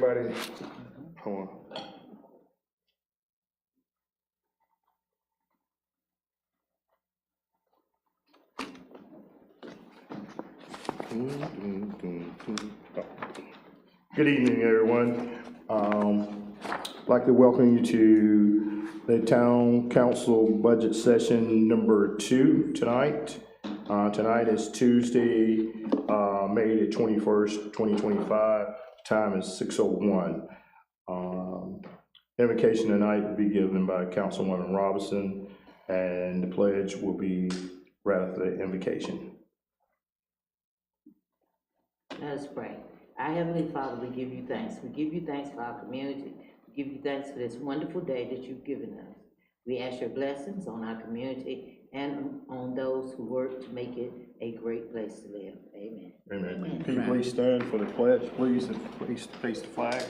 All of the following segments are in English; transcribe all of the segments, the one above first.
everybody? Hold on. Good evening, everyone. I'd like to welcome you to the Town Council Budget Session number 2 tonight. Tonight is Tuesday, May the 21st, 2025. Time is 6:01. Invocation tonight will be given by Councilwoman Robinson, and the pledge will be right after the invocation. Let us pray. Our Heavenly Father, we give you thanks. We give you thanks for our community. We give you thanks for this wonderful day that you've given us. We ask your blessings on our community and on those who work to make it a great place to live. Amen. Amen. Amen. Can you please stand for the pledge, please, and please face the flag.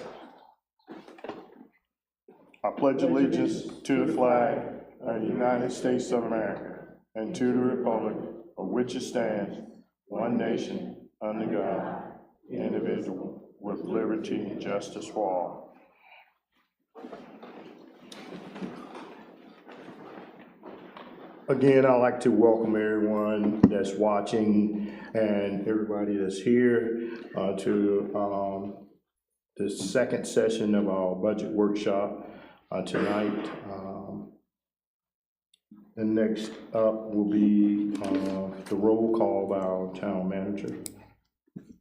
I pledge allegiance to the flag of the United States of America and to the republic for which it stands, one nation, under God, indivisible, with liberty and justice for all. Again, I'd like to welcome everyone that's watching and everybody that's here to the second session of our budget workshop tonight. And next up will be the roll call by our town manager.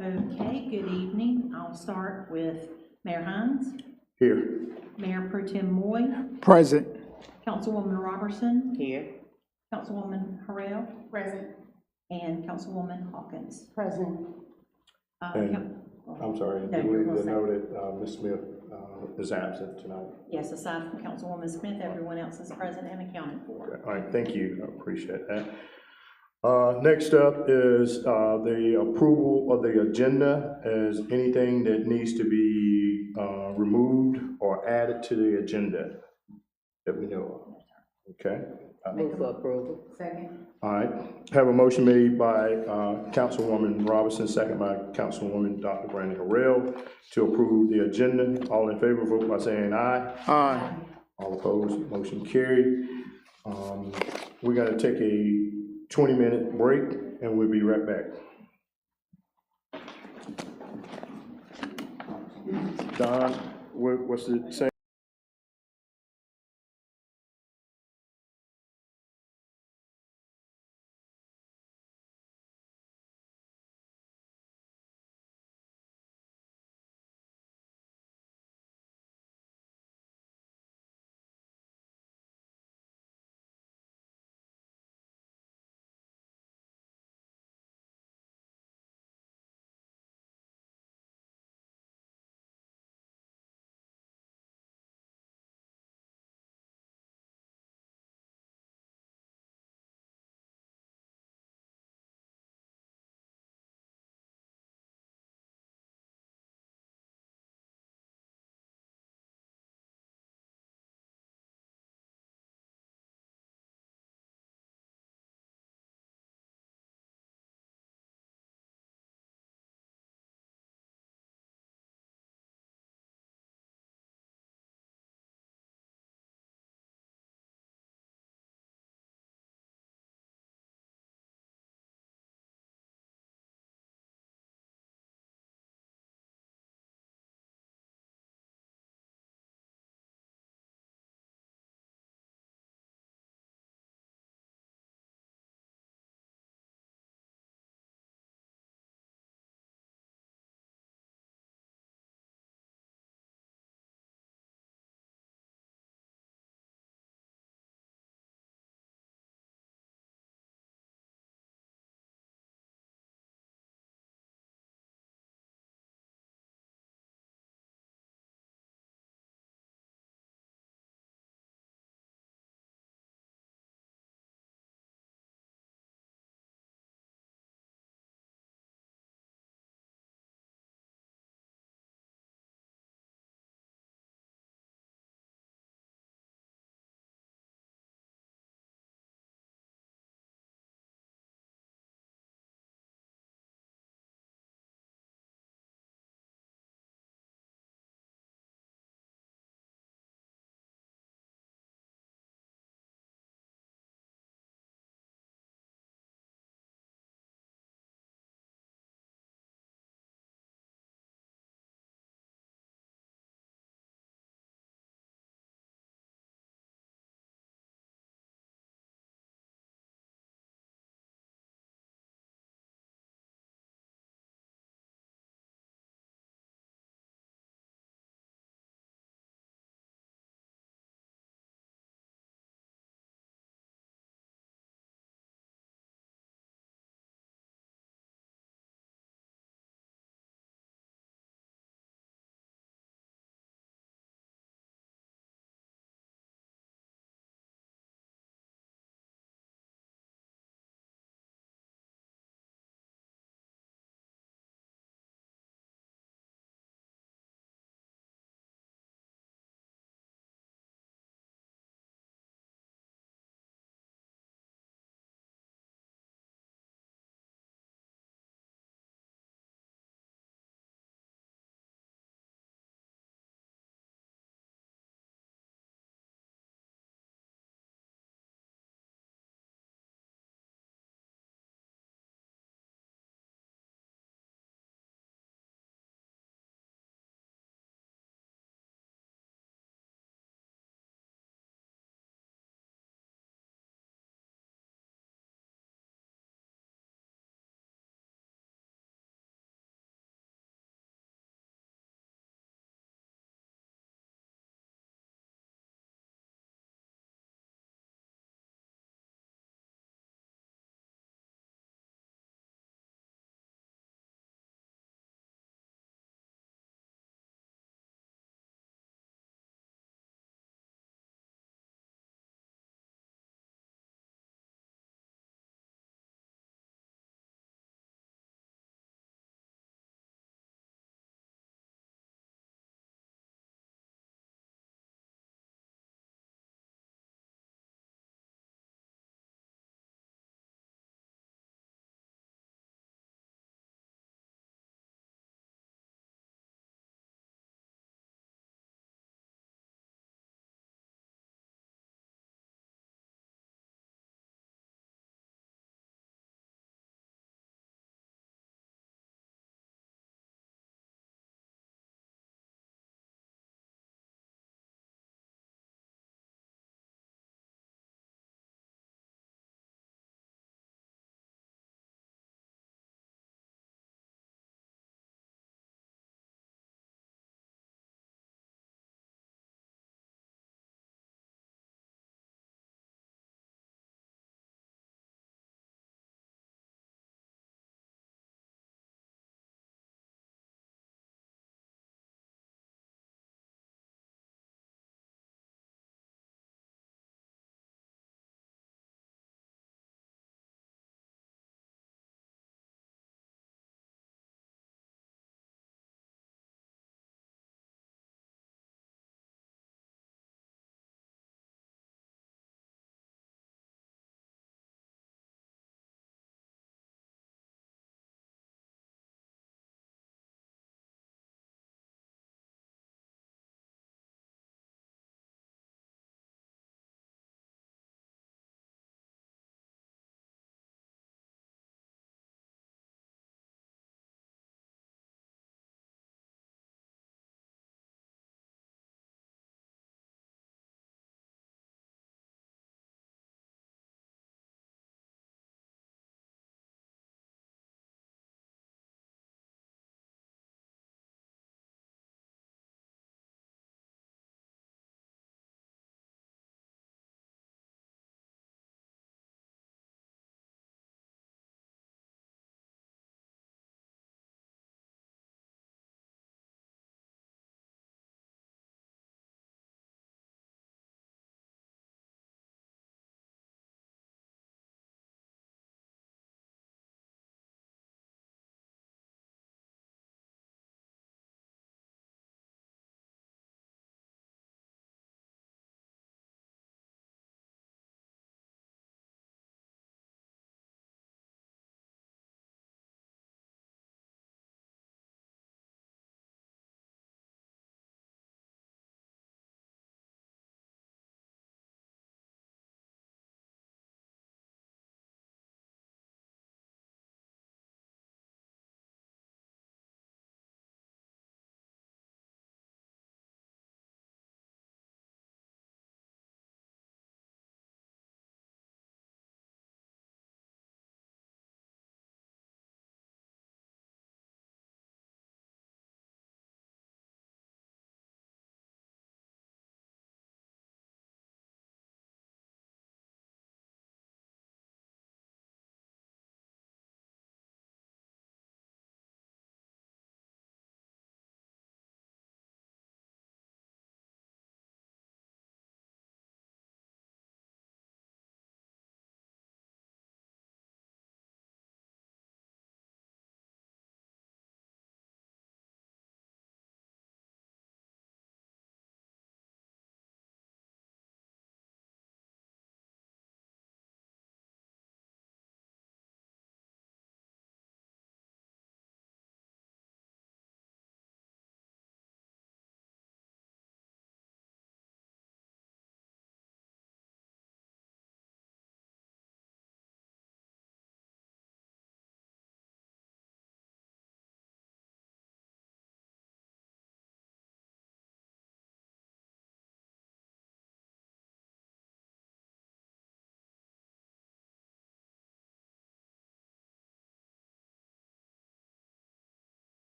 Okay, good evening. I'll start with Mayor Hines. Here. Mayor Pro Tem Moy. Present. Councilwoman Robertson. Here. Councilwoman Harrell. Present. And Councilwoman Hawkins. Present. I'm sorry, No, do you're we all set. know that Ms. Smith is absent tonight? Yes, aside from Councilwoman Smith, everyone else is present and accounted for. All right, thank you, I appreciate that. Next up is the approval of the agenda. Is anything that needs to be removed or added to the agenda that we know of? Okay. Move for approval. Second. All right, have a motion made by Councilwoman Robinson, second by Councilwoman Dr. Brandon Harrell to approve the agenda. All in favor, vote by saying aye. Aye. All opposed, motion carried. We're gonna take a 20-minute break and we'll be right back. Don, what's it say?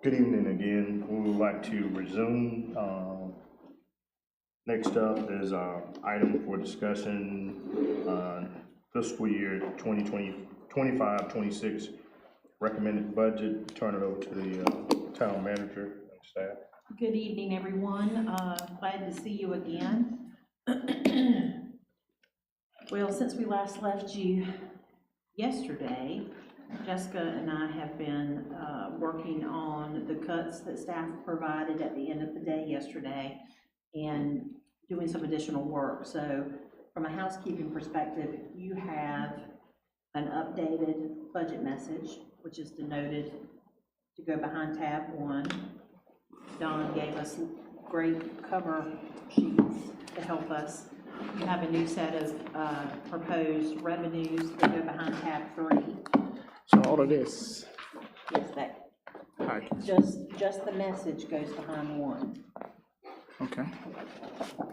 Good evening again. We would like to resume. Next up is item for discussion, fiscal year 2025-26 recommended budget. Turn it over to the town manager and staff. Good evening, everyone. Glad to see you again. Well, since we last left you yesterday, Jessica and I have been working on the cuts that staff provided at the end of the day yesterday and doing some additional work. So from a housekeeping perspective, you have an updated budget message, which is denoted to go behind tab 1. Don gave us great cover sheets to help us. You have a new set of proposed revenues that go behind tab 3. So all of this, Yes, that, hi, just the message goes behind 1. okay,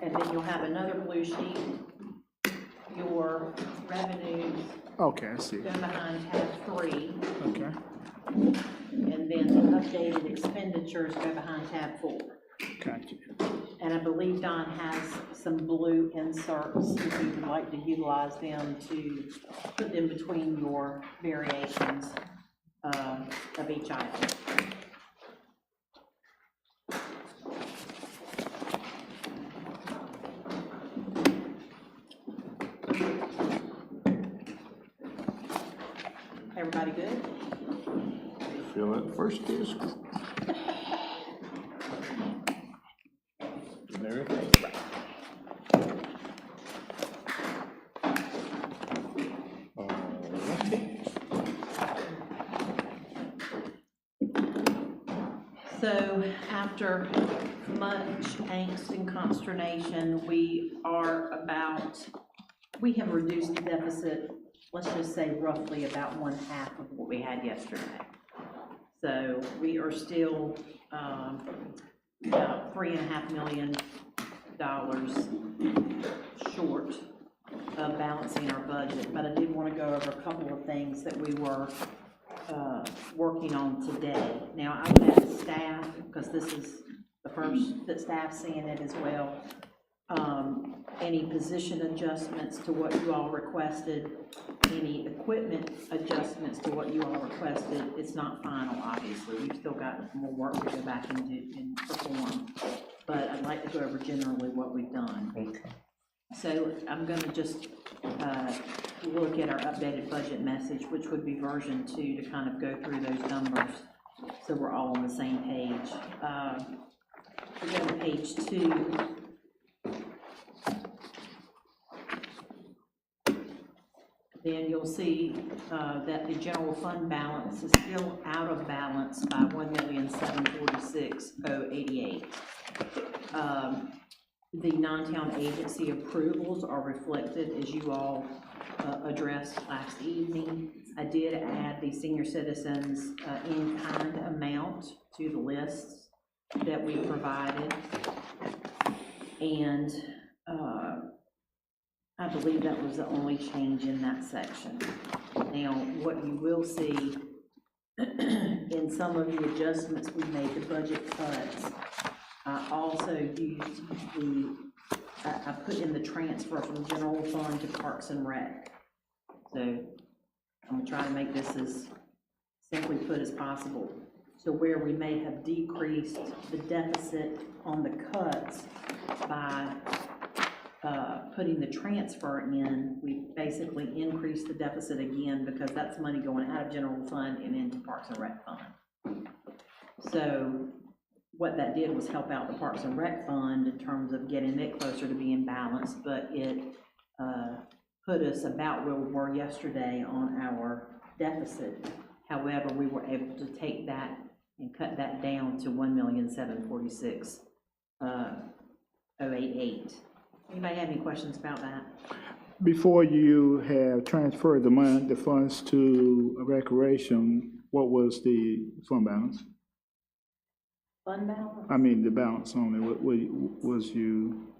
And then you'll have another blue sheet. Your revenues okay, I see, go behind tab 3. okay, And then the updated expenditures go behind tab 4. gotcha. And I believe Don has some blue inserts, if you would like to utilize them to put them between your variations of each item. Everybody good? Feel it first is. And everything. So after much angst and consternation, we have reduced the deficit, let's just say roughly about 1/2 of what we had yesterday. So we are still about $3.5 million short of balancing our budget. But I did want to go over a couple of things that we were working on today. Now, I've asked staff, because this is the first that staff's seeing it as well, any position adjustments to what you all requested, any equipment adjustments to what you all requested. It's not final, obviously. We've still got more work to go back and do and perform. But I'd like to go over generally what we've done. Okay. So I'm going to just look at our updated budget message, which would be version 2, to kind of go through those numbers so we're all on the same page. We go to page 2. Then you'll see that the general fund balance is still out of balance by $1,746,088. The non-town agency approvals are reflected as you all addressed last evening. I did add the senior citizens in-kind amount to the lists that we provided. And I believe that was the only change in that section. Now, what you will see in some of the adjustments we made, the budget cuts, I also used I put in the transfer from general fund to Parks and Rec. So I'm gonna try to make this as simply put as possible. So where we may have decreased the deficit on the cuts by putting the transfer in, we basically increased the deficit again because that's money going out of general fund and into Parks and Rec fund. So what that did was help out the Parks and Rec fund in terms of getting it closer to being balanced, but it put us about where we were yesterday on our deficit. However, we were able to take that and cut that down to $1,746,088. Anybody have any questions about that? Before you have transferred the funds to recreation, what was the fund balance? Fund balance? I mean, the balance on it, what was you,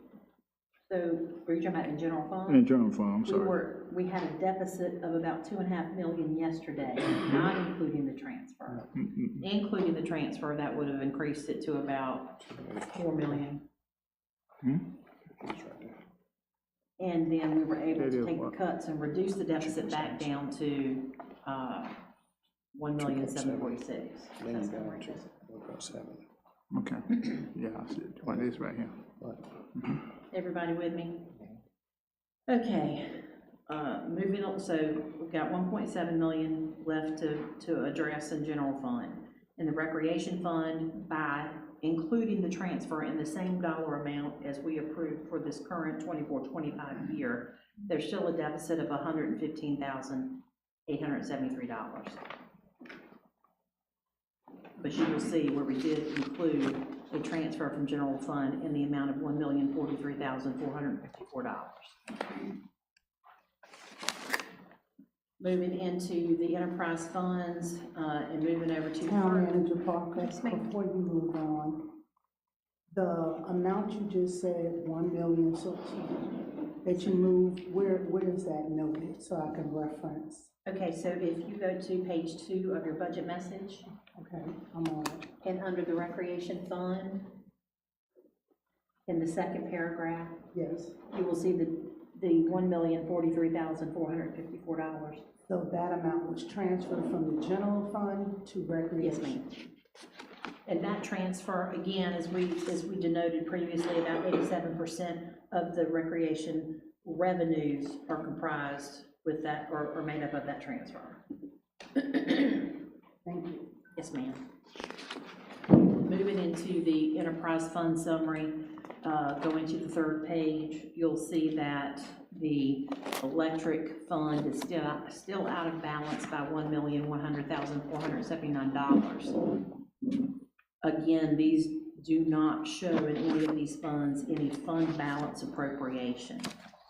So, were you talking about in general fund? In general fund, I'm sorry. We had a deficit of about 2.5 million yesterday, not including the transfer. Including the transfer, that would have increased it to about 4 million. And then we were able to take the cuts and reduce the deficit back down to 1,746,000. That's the right deficit. Okay, yeah, I see it, well, this right here. Everybody with me? Okay, moving on, so we've got 1.7 million left to address in general fund. In the recreation fund, by including the transfer in the same dollar amount as we approved for this current 24-25 year, there's still a deficit of $115,873. But you will see where we did include a transfer from general fund in the amount of $1,043,454. Moving into the enterprise funds, and moving over to. Town Manager Parker, before you move on, the amount you just said, 1 million, so that you moved, where is that noted, so I can reference? Okay, so if you go to page 2 of your budget message, Okay, I'm on it. and under the recreation fund, in the second paragraph, Yes, you will see the $1,043,454. so that amount was transferred from the general fund to Yes, recreation? ma'am. And that transfer, again, as we denoted previously, about 87% of the recreation revenues are comprised with that, or made up of that transfer. Thank you. Yes, ma'am. Moving into the enterprise fund summary, going to the third page, you'll see that the electric fund is still out of balance by $1,100,479. Again, these do not show in any of these funds any fund balance appropriation.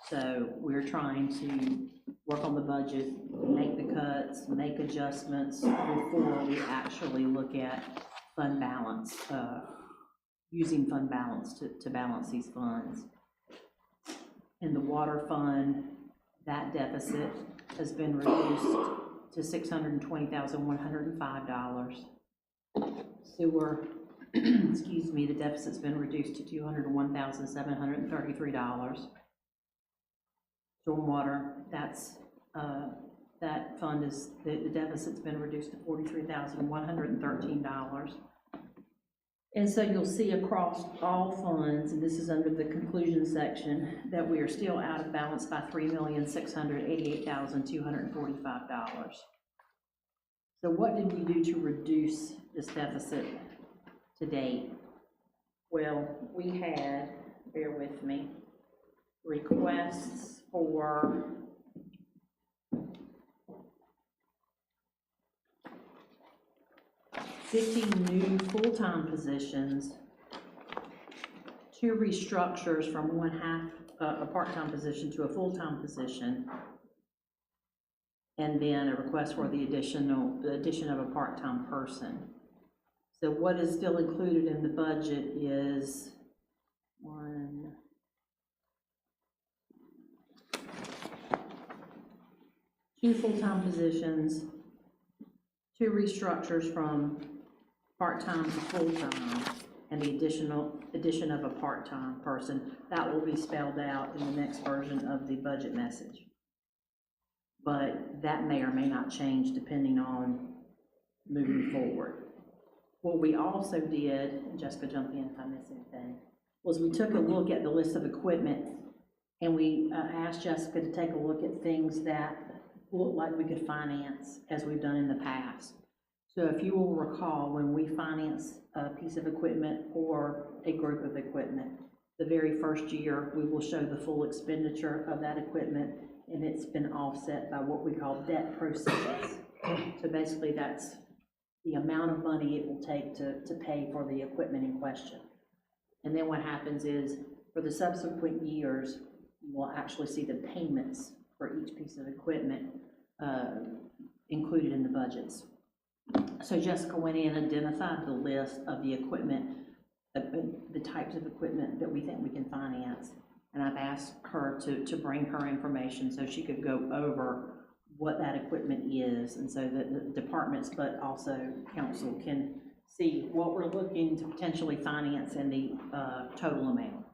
So we're trying to work on the budget, make the cuts, make adjustments before we actually look at fund balance, using fund balance to balance these funds. In the water fund, that deficit has been reduced to $620,105. Sewer, excuse me, the deficit's been reduced to $201,733. Stormwater, that fund is, the deficit's been reduced to $43,113. And so you'll see across all funds, and this is under the conclusion section, that we are still out of balance by $3,688,245. So what did we do to reduce this deficit to date? Well, we had, bear with me, requests for new full-time positions, 2 restructures from a part-time position to a full-time position, and then a request for the addition of a part-time person. So what is still included in the budget is 2 full-time positions, 2 restructures from part-time to full-time, and the addition of a part-time person. That will be spelled out in the next version of the budget message. But that may or may not change depending on moving forward. What we also did, and Jessica, jump in if I miss anything, was we took a look at the list of equipment, and we asked Jessica to take a look at things that look like we could finance as we've done in the past. So if you will recall, when we finance a piece of equipment or a group of equipment, the very first year, we will show the full expenditure of that equipment, and it's been offset by what we call debt proceeds. So basically, that's the amount of money it will take to pay for the equipment in question. And then what happens is, for the subsequent years, you will actually see the payments for each piece of equipment included in the budgets. So Jessica went in and identified the list of the equipment, the types of equipment that we think we can finance. and I've asked her to bring her information so she could go over what that equipment is, and so that the departments, but also council can see what we're looking to potentially finance and the total amount.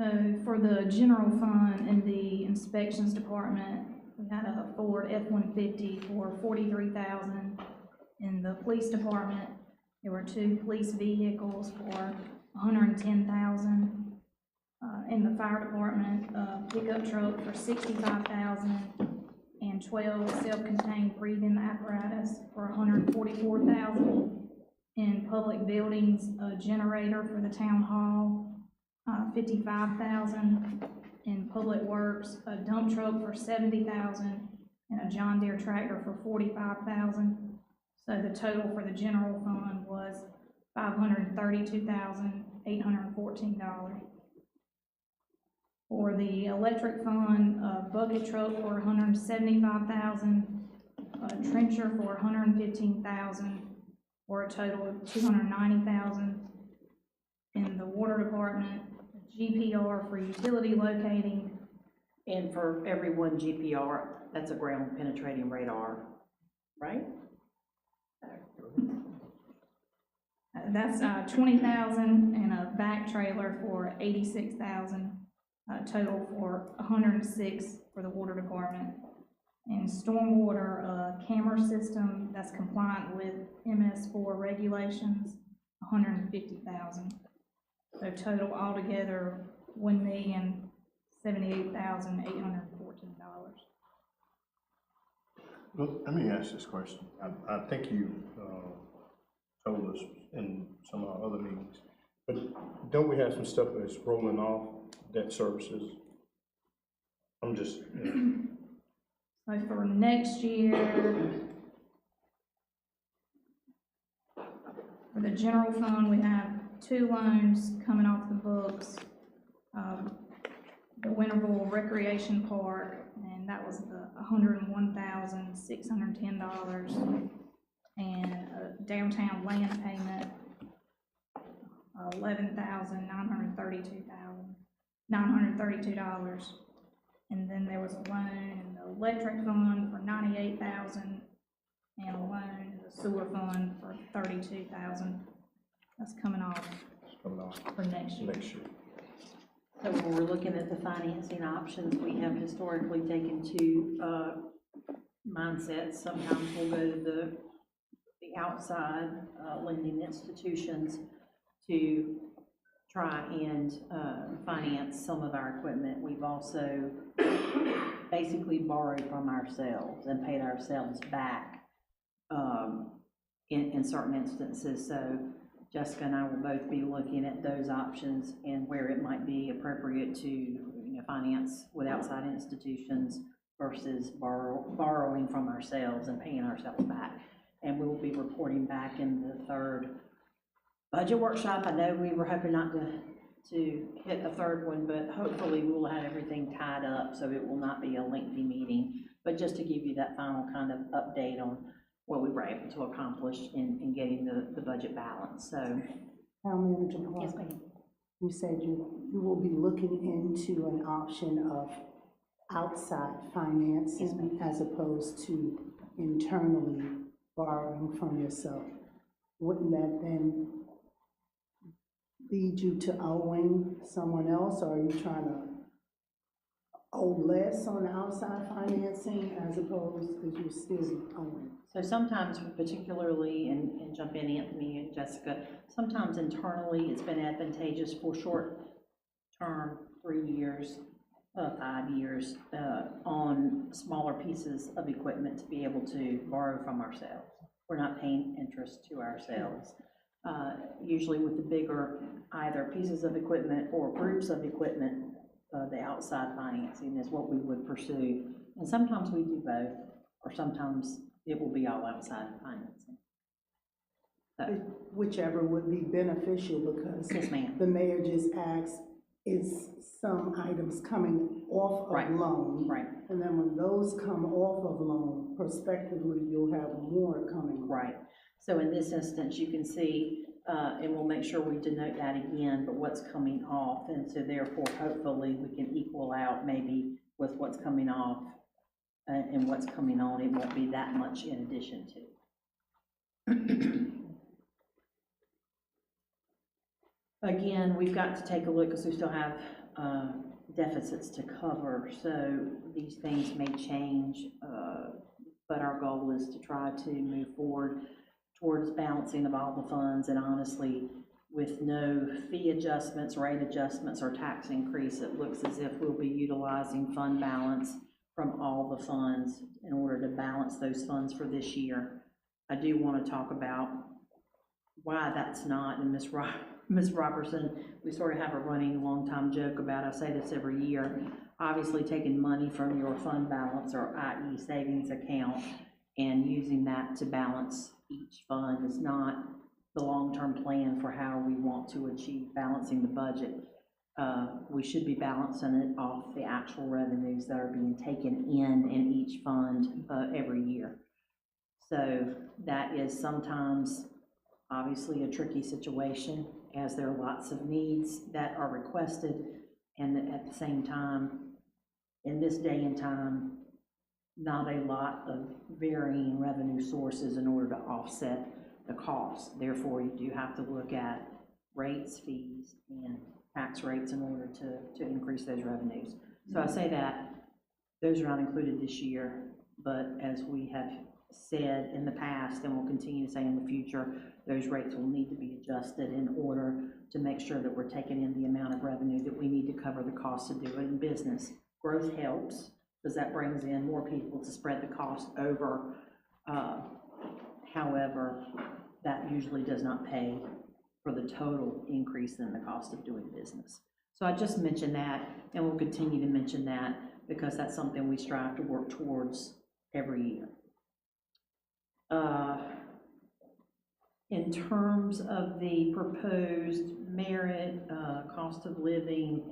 So for the general fund in the inspections department, we had a Ford F-150 for $43,000. In the police department, there were 2 police vehicles for $110,000. In the fire department, a pickup truck for $65,000 and 12 self-contained breathing apparatus for $144,000. In public buildings, a generator for the town hall, $55,000. In public works, a dump truck for $70,000 and a John Deere tractor for $45,000. So the total for the general fund was $532,814. For the electric fund, a bucket truck for $175,000, a trencher for $115,000, for a total of $290,000. In the water department, a GPR for utility locating. And for everyone, GPR, that's a ground penetrating radar, right? That's $20,000, and a back trailer for $86,000, total for $106 for the water department. And stormwater, camera system that's compliant with MS4 regulations, $150,000. So total altogether, $1,078,814. Well, let me ask this question. I think you told us in some of our other meetings, but don't we have some stuff that's rolling off, debt services? I'm just, So for next year, for the general fund, we have 2 loans coming off the books. The Winterville Recreation Park, and that was the $101,610, and a downtown land payment, $11,932. And then there was a loan in the electric fund for $98,000, and a loan in the sewer fund for $32,000. That's coming off for next year. So when we're looking at the financing options, we have historically taken 2 mindsets. Sometimes we'll go to the outside lending institutions to try and finance some of our equipment. We've also basically borrowed from ourselves and paid ourselves back in certain instances. So Jessica and I will both be looking at those options and where it might be appropriate to, finance with outside institutions versus borrowing from ourselves and paying ourselves back. And we will be reporting back in the 3rd budget workshop. I know we were hoping not to hit the 3rd one, but hopefully we will have everything tied up so it will not be a lengthy meeting. But just to give you that final kind of update on what we were able to accomplish in getting the budget balance, so. Town Manager Yes, Parker, ma'am. you said you will be looking into an option of outside financing as opposed to internally borrowing from yourself. Wouldn't that then lead you to owing someone else, or are you trying to owe less on the outside financing as opposed, because you're still owing? So sometimes, particularly, and jump in, Anthony and Jessica, sometimes internally it's been advantageous for short term, 3 years, 5 years, on smaller pieces of equipment to be able to borrow from ourselves. We're not paying interest to ourselves. Usually with the bigger either pieces of equipment or groups of equipment, the outside financing is what we would pursue. And sometimes we do both, or sometimes it will be all outside financing. So, Whichever would be beneficial, because yes, ma'am. the mayor just asked, is some items coming off Right. of loan? Right. And then when those come off of loan, prospectively, you'll have more coming. Right. So in this instance, you can see and we'll make sure we denote that again, but what's coming off, and so therefore, hopefully, we can equal out maybe with what's coming off and what's coming on, it won't be that much in addition to. Again, we've got to take a look, because we still have deficits to cover, so these things may change, but our goal is to try to move forward towards balancing of all the funds, and honestly, with no fee adjustments, rate adjustments, or tax increase, it looks as if we'll be utilizing fund balance from all the funds in order to balance those funds for this year. I do want to talk about why that's not, and Ms. Robertson, we sort of have a running long-time joke about, I say this every year, obviously taking money from your fund balance, or i.e. savings account, and using that to balance each fund is not the long-term plan for how we want to achieve balancing the budget. We should be balancing it off the actual revenues that are being taken in each fund every year. So that is sometimes obviously a tricky situation, as there are lots of needs that are requested, and at the same time, in this day and time, not a lot of varying revenue sources in order to offset the cost. Therefore, you do have to look at rates, fees, and tax rates in order to increase those revenues. So I say that those are not included this year, but as we have said in the past, and will continue to say in the future, those rates will need to be adjusted in order to make sure that we're taking in the amount of revenue that we need to cover the cost of doing business. Growth helps, because that brings in more people to spread the cost over. However, that usually does not pay for the total increase in the cost of doing business. So I just mentioned that, and we'll continue to mention that, because that's something we strive to work towards every year. In terms of the proposed merit, cost of living,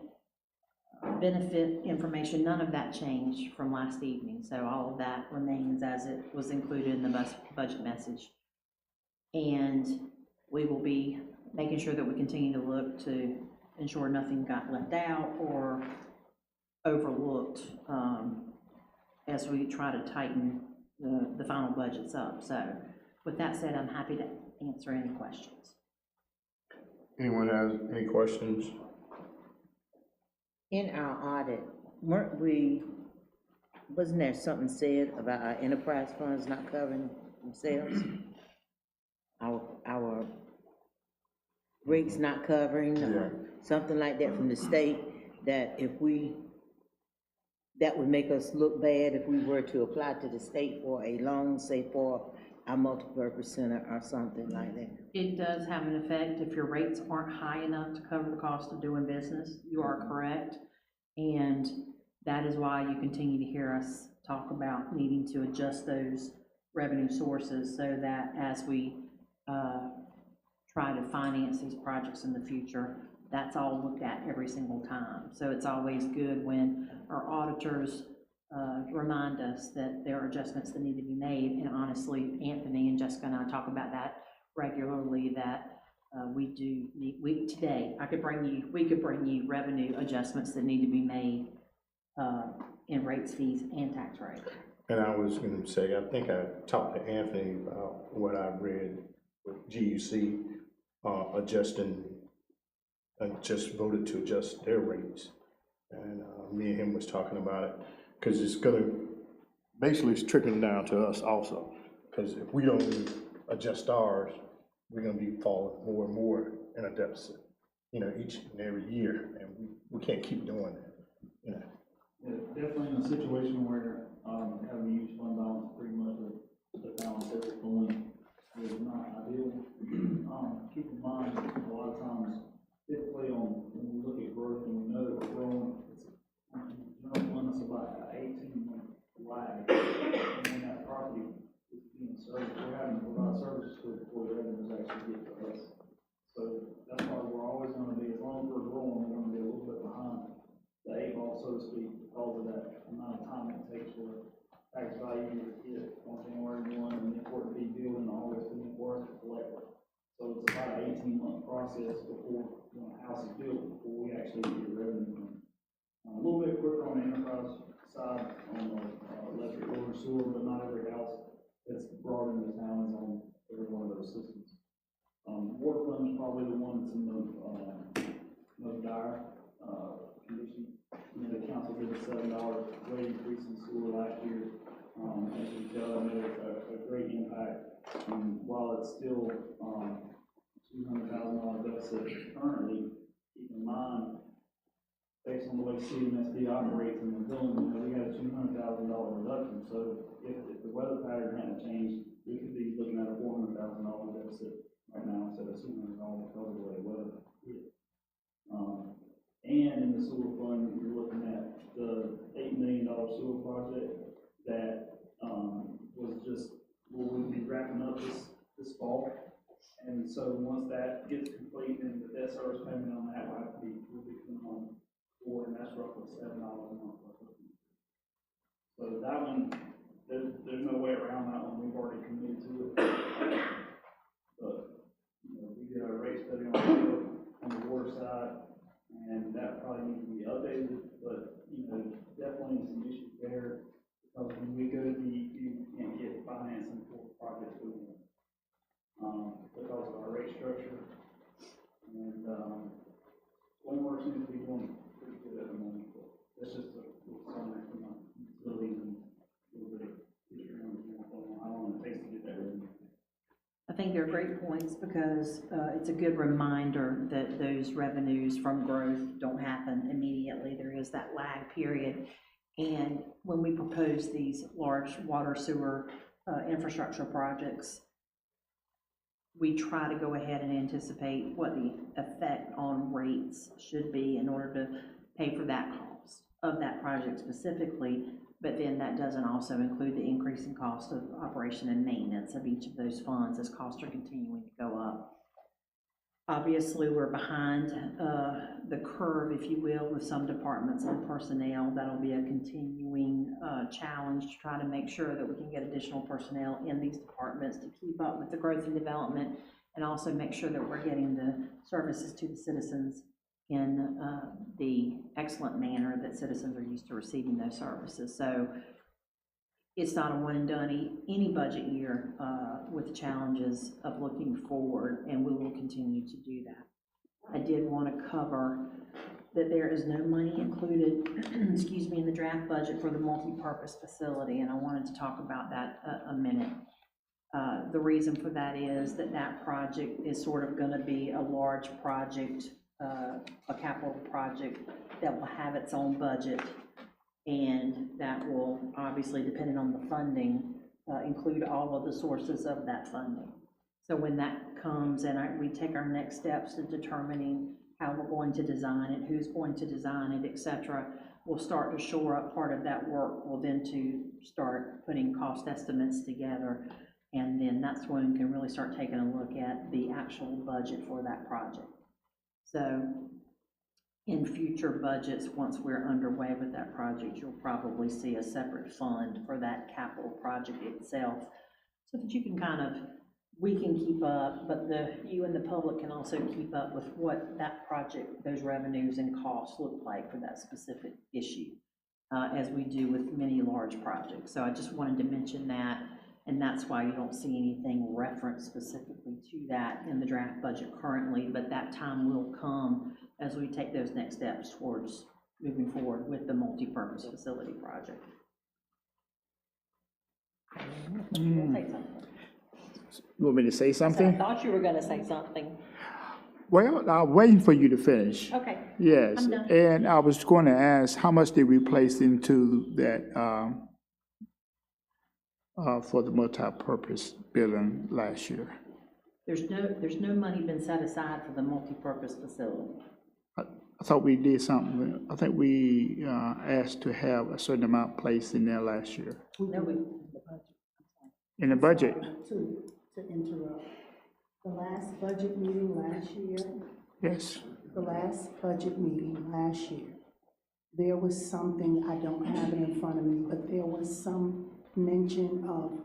benefit information, none of that changed from last evening, so all of that remains as it was included in the budget message. And we will be making sure that we continue to look to ensure nothing got left out or overlooked as we try to tighten the final budgets up. So with that said, I'm happy to answer any questions. Anyone has any questions? In our audit, wasn't there something said about our enterprise funds not covering themselves? Our rates not covering, Yeah. something like that from the state, that that would make us look bad if we were to apply to the state for a loan, say for our multipurpose center or something like that. It does have an effect if your rates aren't high enough to cover the cost of doing business. You are correct. And that is why you continue to hear us talk about needing to adjust those revenue sources, so that as we try to finance these projects in the future, that's all looked at every single time. So it's always good when our auditors remind us that there are adjustments that need to be made. And honestly, Anthony and Jessica and I talk about that regularly, that we do need, today, we could bring you revenue adjustments that need to be made in rates, fees, and tax rate. And I was gonna say, I think I talked to Anthony about what I read with GUC just voted to adjust their rates. And me and him was talking about it, because it's gonna, basically it's trickling down to us also. Because if we don't adjust ours, we're gonna be falling more and more in a deficit, each and every year, and we can't keep doing that, Yeah, definitely in a situation where having a huge fund balance pretty much the balance that we're going is not ideal. Keep in mind, a lot of times, typically when we look at growth and we know that we're growing, it's general fund is about an 18-month lag when that property is being serviced. We're having to provide services to it before the revenues actually get to us. So that's why we're always going to be, as long as we're growing, we're going to be a little bit behind the eight ball, so to speak, because of that amount of time it takes for tax value to hit on January 1, and then for it to be due in August, and then for us to collect it. So it's about an about 18-month process before, when a house is built, before we actually get the revenue from it. A little bit quicker on the enterprise side, on the electric, water, sewer, but not every house that's brought into town is on every one of those systems. Water fund is probably the one that's in the most dire condition. You know, the council did a $7 rate increase in sewer last year. As you can tell, that made a great impact. While it's still $200,000 deficit currently, keep in mind, based on the way CMSD operates in the billing, you know, we had a $200,000 reduction. So if the weather pattern hadn't changed, we could be looking at a $400,000 deficit right now instead of $200 because of the way the weather hit. And in the sewer fund, you're looking at the $8 million sewer project that was just, we'll be wrapping up this fall. And so once that gets complete, then the debt service payment on that will be coming on board, and that's roughly $7 a month. So that one, there's no way around that one. We've already committed to it. But you know, we did our rate study on the water side, and that probably needs to be updated. But you know, definitely some issues there because when we go to DEQ, you can't get financing for projects we want because of our rate structure. And homework seems to be going pretty good at the moment. But that's just a summary from my utilities and a little bit of history on how long it takes to get that revenue. I think they're great points because it's a good reminder that those revenues from growth don't happen immediately. There is that lag period. And when we propose these large water sewer infrastructure projects, we try to go ahead and anticipate what the effect on rates should be in order to pay for that cost of that project specifically. But then that doesn't also include the increasing cost of operation and maintenance of each of those funds as costs are continuing to go up. Obviously, we're behind the curve, if you will, with some departments and personnel. That'll be a continuing challenge to try to make sure that we can get additional personnel in these departments to keep up with the growth and development, and also make sure that we're getting the services to the citizens in the excellent manner that citizens are used to receiving those services. So it's not a one and done any budget year with challenges of looking forward, and we will continue to do that. I did want to cover that there is no money included, excuse me, in the draft budget for the multi-purpose facility, and I wanted to talk about that a minute. The reason for that is that project is sort of going to be a large project, a capital project that will have its own budget, and that will obviously, depending on the funding, include all of the sources of that funding. So when that comes and we take our next steps to determining how we're going to design it, who's going to design it, etc., we'll start to shore up part of that work. We'll then to start putting cost estimates together, and then that's when we can really start taking a look at the actual budget for that project. So in future budgets, once we're underway with that project, you'll probably see a separate fund for that capital project itself, so that you can we can keep up, but you and the public can also keep up with what that project, those revenues and costs look like for that specific issue, as we do with many large projects. So I just wanted to mention that, and that's why you don't see anything referenced specifically to that in the draft budget currently, but that time will come as we take those next steps towards moving forward with the multi-purpose facility project. You want me to say I something? thought you were gonna say something. Well, I'm waiting for you to finish. Okay. Yes, I'm done. and I was going to ask, how much did we place into that for the multi-purpose building last year? There's no money been set aside for the multi-purpose facility. I thought we did something. I think we asked to have a certain amount placed in there last year. No, In the budget? To interrupt, the last budget meeting last year, Yes. there was something, I don't have it in front of me, but there was some mention of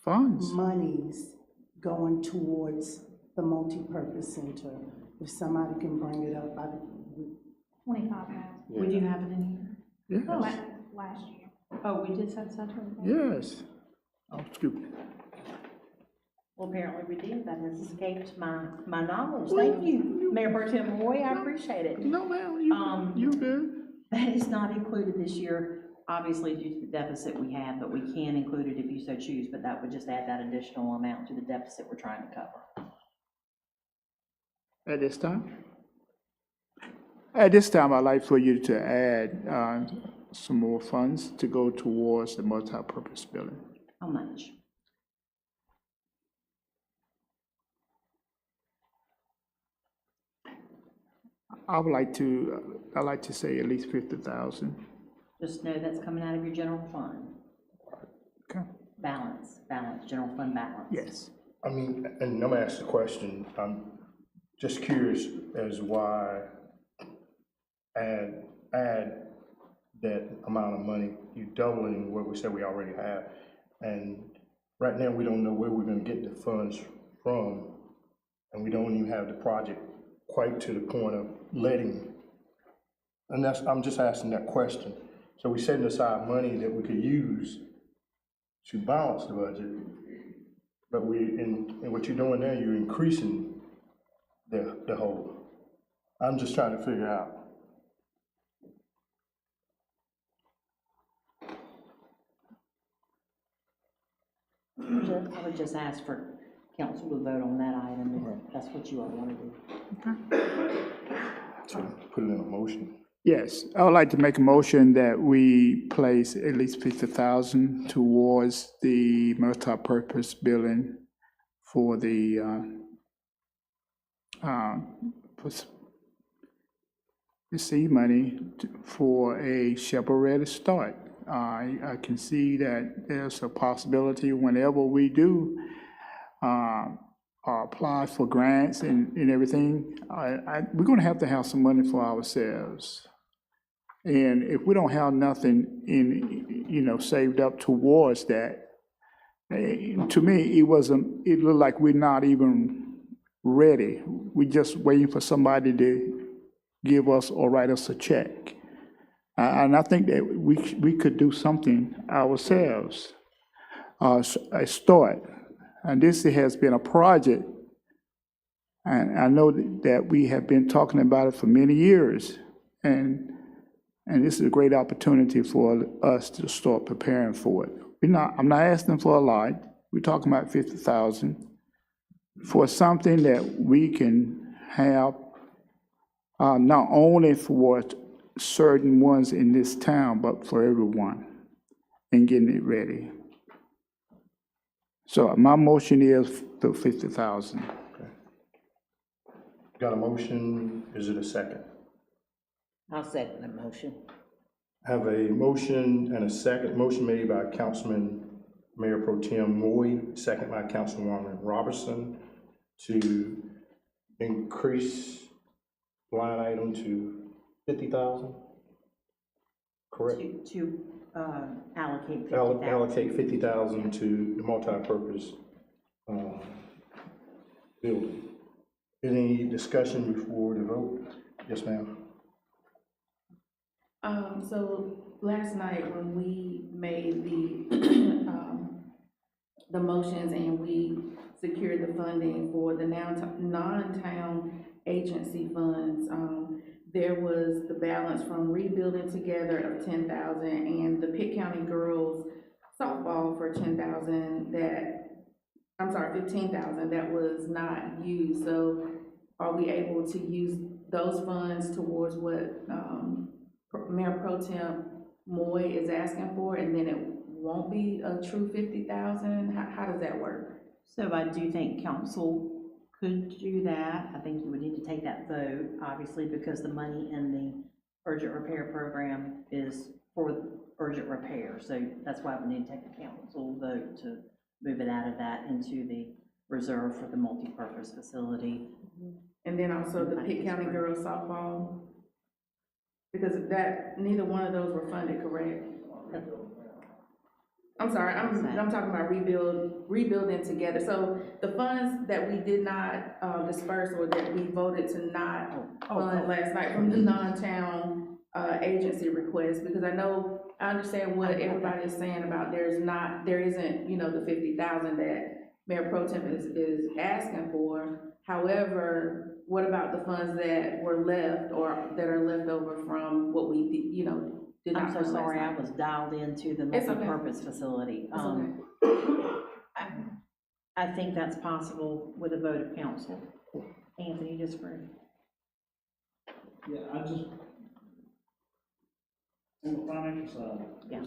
Funds? monies going towards the multipurpose center? If somebody can bring it up, 25,000. We do have it in Yes, Last year. here. Oh, we did have such a. yes. Oh, excuse me. Well, apparently we did. That has escaped my knowledge. Thank you, Mayor Pro Tem Roy. I appreciate it. No, ma'am, you good. That is not included this year, obviously due to the deficit we have, but we can include it if you so choose, but that would just add that additional amount to the deficit we're trying to cover. At this time? At this time, I'd like for you to add some more funds to go towards the multipurpose building. How much? I'd like to say at least 50,000. Just know that's coming out of your general fund. Okay. Balance, general fund balance. Yes. I mean, and I'm gonna ask the question, I'm just curious as why add that amount of money, you doubling what we said we already have. And right now, we don't know where we're gonna get the funds from, and we don't even have the project quite to the point of letting. And I'm just asking that question. So we're setting aside money that we could use to balance the budget, but and what you're doing there, you're increasing the whole. I'm just trying to figure out. I would just ask for council to vote on that item, if that's what you all want to do. To put it in a motion. Yes, I would like to make a motion that we place at least 50,000 towards the multipurpose building for the seed money for a shovel-ready start. I can see that there's a possibility whenever we do apply for grants and everything, we're gonna have to have some money for ourselves. And if we don't have nothing saved up towards that, to me, it looked like we're not even ready. We're just waiting for somebody to give us or write us a check. And I think that we could do something ourselves, a start. And this has been a project, and I know that we have been talking about it for many years. And this is a great opportunity for us to start preparing for it. I'm not asking for a lot. We're talking about 50,000 for something that we can have not only for certain ones in this town, but for everyone, and getting it ready. So my motion is the 50,000. Okay. Got a motion, is it a second? I'll second the motion. Have a motion and a second, motion made by Councilman Mayor Pro Tem Moy, second by Councilwoman Robertson, to increase line item to 50,000? Correct? To allocate 50,000. Allocate 50,000 to the multipurpose building. Any discussion before the vote? Yes, ma'am. So last night when we made the motions and we secured the funding for the non-town agency funds, there was the balance from Rebuilding Together of 10,000 and the Pitt County Girls softball for 10,000 15,000 that was not used. So are we able to use those funds towards what Mayor Pro Tem Moy is asking for, and then it won't be a true 50,000? How does that work? So I do think council could do that. I think you would need to take that vote, obviously, because the money in the urgent repair program is for urgent repair. So that's why we need to take a council vote to move it out of that into the reserve for the multipurpose facility. And then also the Pitt County Girls softball, because neither one of those were funded, correct? I'm sorry, I'm talking about rebuilding together. So the funds that we did not disperse or that we voted to not fund last night from the non-town agency request, because I understand what everybody is saying about there isn't, you know, the 50,000 that Mayor Pro Tem is asking for. However, what about the funds that were left or that are left over from what we, you know, did not I'm so fund last sorry, I night? was dialed into the It's okay. multipurpose facility. It's okay. I think that's possible with a vote of council. Anthony, you disagree? Yeah, on the financial side. Yeah.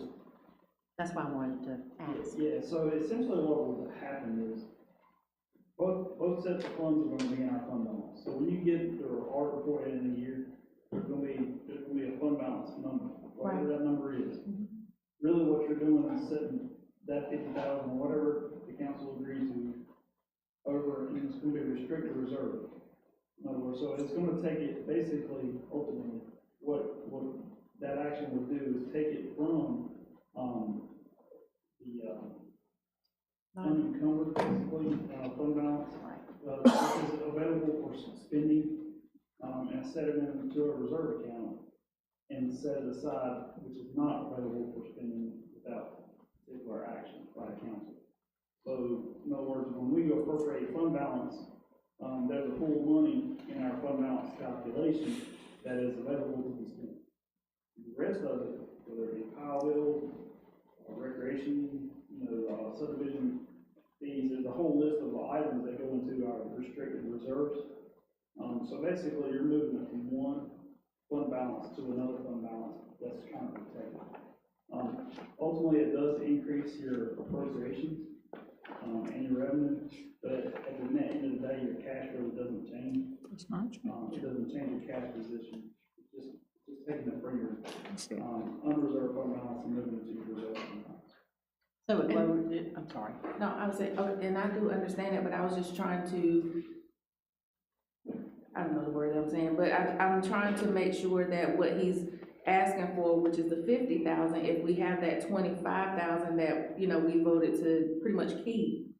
That's why I wanted to ask. Yeah, so essentially what would happen is, both sets of funds are gonna be in our fund balance. So when you get the art report at the end of the year, there's gonna be a fund balance number, whatever that number is. Really what you're doing is setting that 50,000, whatever the council agrees to, over, and it's gonna be a restricted reserve. In other words, so it's gonna take it, basically, ultimately, what that action would do is take it from, the, unencumbered, basically, fund balance, which is available for spending, and set it into a reserve account, and set it aside, which is not available for spending without particular action by the council. So, in other words, when we appropriate fund balance, there's a pool of money in our fund balance calculation that is available to be spent. The rest of it, whether it be power bill, recreation, subdivision fees, there's a whole list of items that go into our restricted reserves. So basically, you're moving it from one fund balance to another fund balance that's kind of protected. Ultimately, it does increase your appropriations and your revenue, but at the net end of the day, your cash really doesn't change. It's not true. It doesn't change your cash position. It's just taking it from your unreserved fund balance and moving it to your reserve fund balance. So it lowered it, I'm sorry. No, I was saying, and I do understand it, but I was just trying to, I don't know the word I'm saying, but I'm trying to make sure that what he's asking for, which is the 50,000, if we have that 25,000 that, you know, we voted to pretty much keep,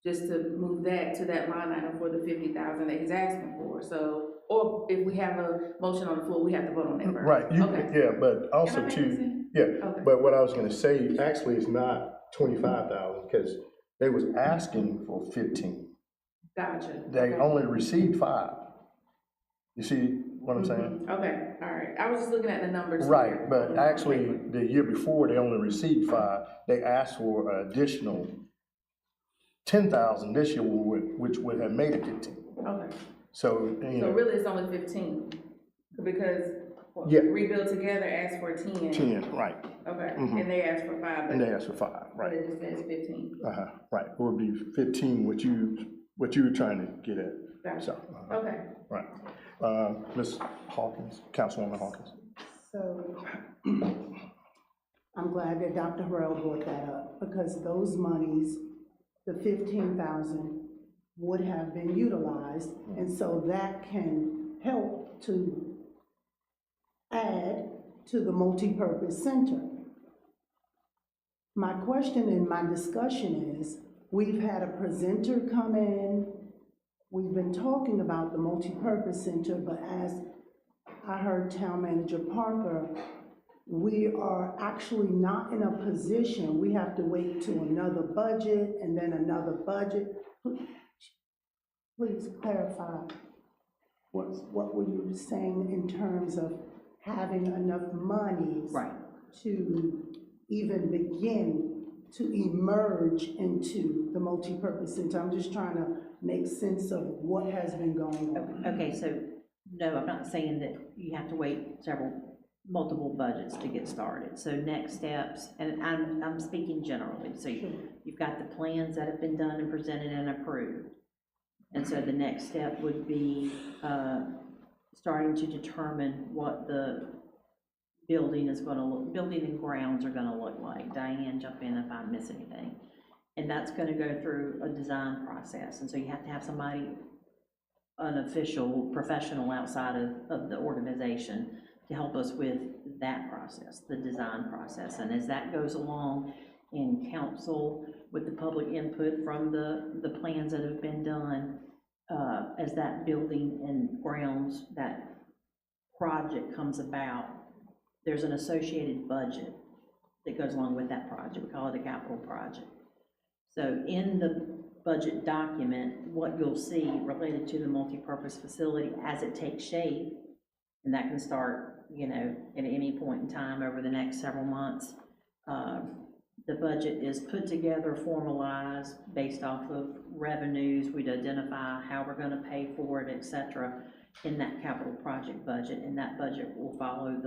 just to move that to that line item for the 50,000 that he's asking for. So, or if we have a motion on the floor, we have to vote on that first. Right, Okay. yeah, but also Am I making too, sense? yeah, Okay. but what I was gonna say, actually, it's not 25,000, because they was asking for 15. Gotcha. They Okay. only received 5. You see what I'm saying? Okay, all right. I was just looking at the numbers. Right, here. but actually, the year before, they only received 5. They asked for an additional 10,000 this year, which would have made it 15. Okay. So, So really, it's only 15, because Yeah. Rebuild Together asked for 10. 10, right, Okay, Mhm. and they asked for 5, and but they asked for 5, but right, it just says 15. right. It would be 15, what you were trying to get at, Gotcha. so, Okay. right. Ms. Hawkins, Councilwoman Hawkins. So I'm glad that Dr. Harrell brought that up, because those monies, the 15,000, would have been utilized, and so that can help to add to the multipurpose center. My question and my discussion is, we've had a presenter come in, we've been talking about the multipurpose center, but as I heard Town Manager Parker, we are actually not in a position, we have to wait to another budget and then another budget. Please clarify, what were you saying in terms of having enough monies Right. to even begin to emerge into the multipurpose center? I'm just trying to make sense of what has been going on. Okay, so, no, I'm not saying that you have to wait multiple budgets to get started. So next steps, and I'm speaking generally, so you've got the plans that have been done and presented and approved. And so the next step would be starting to determine what the building and grounds are gonna look like. Diane, jump in if I miss anything. And that's gonna go through a design process, and so you have to have somebody, an official, professional outside of the organization to help us with that process, the design process. And as that goes along in council with the public input from the plans that have been done, as that building and grounds, that project comes about, there's an associated budget that goes along with that project. We call it a capital project. So in the budget document, what you'll see related to the multipurpose facility as it takes shape, and that can start, you know, at any point in time over the next several months, the budget is put together, formalized, based off of revenues. We'd identify how we're gonna pay for it, et cetera, in that capital project budget, and that budget will follow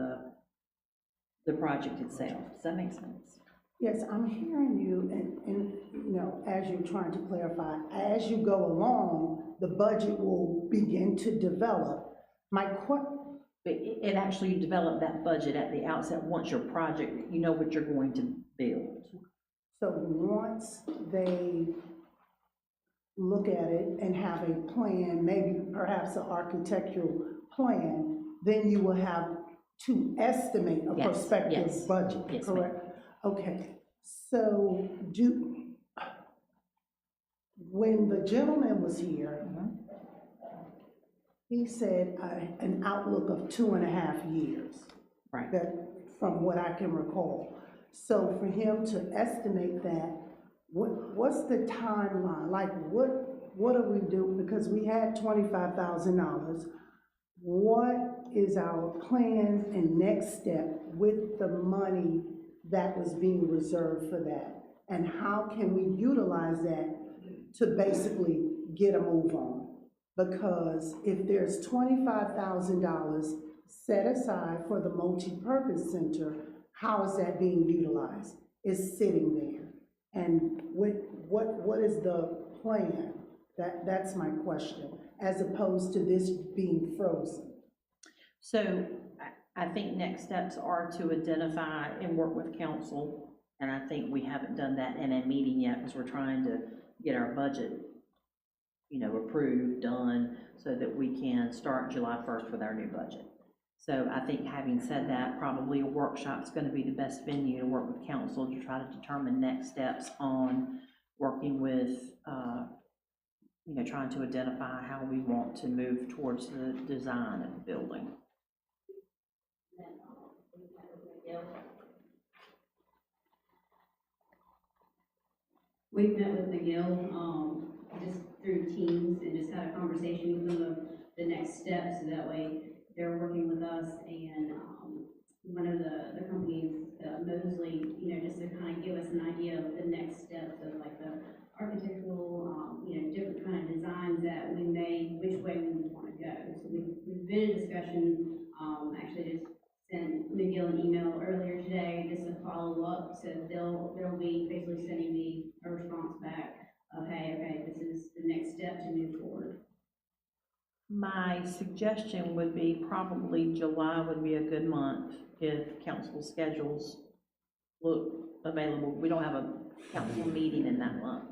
the project itself. Does that make sense? Yes, I'm hearing you, and, you know, as you're trying to clarify, as you go along, the budget will begin to develop. It actually, you develop that budget at the outset, once your project, you know what you're going to build. So once they look at it and have a plan, maybe perhaps an architectural plan, then you will have to estimate a Yes, prospective yes, budget, yes, ma'am. correct? Okay, so when the gentleman was here, he said an outlook of 2.5 years. Right. That, from what I can recall. So for him to estimate that, what's the timeline? Like, what do we do? Because we had $25,000. What is our plan and next step with the money that was being reserved for that? And how can we utilize that to basically get a move on? Because if there's $25,000 set aside for the multi-purpose center, how is that being utilized? It's sitting there. And what is the plan? That's my question, as opposed to this being frozen. So I think next steps are to identify and work with council, and I think we haven't done that in a meeting yet, because we're trying to get our budget, you know, approved, done, so that we can start July 1st with our new budget. So I think, having said that, probably a workshop's gonna be the best venue to work with council to try to determine next steps on working with, you know, trying to identify how we want to move towards the design of the building. We've met with McGill, just through Teams, and just had a conversation with them of the next steps, so that way they're working with us, and, one of the companies, Mosley, you know, just to kind of give us an idea of the next steps of like the architectural, you know, different kind of designs that we may, which way we would want to go. So we've been in discussion, actually just sent McGill an email earlier today, just to follow up, so they'll be basically sending me a response back of, hey, okay, this is the next step to move forward. My suggestion would be probably July would be a good month if council schedules look available. We don't have a council meeting in that month,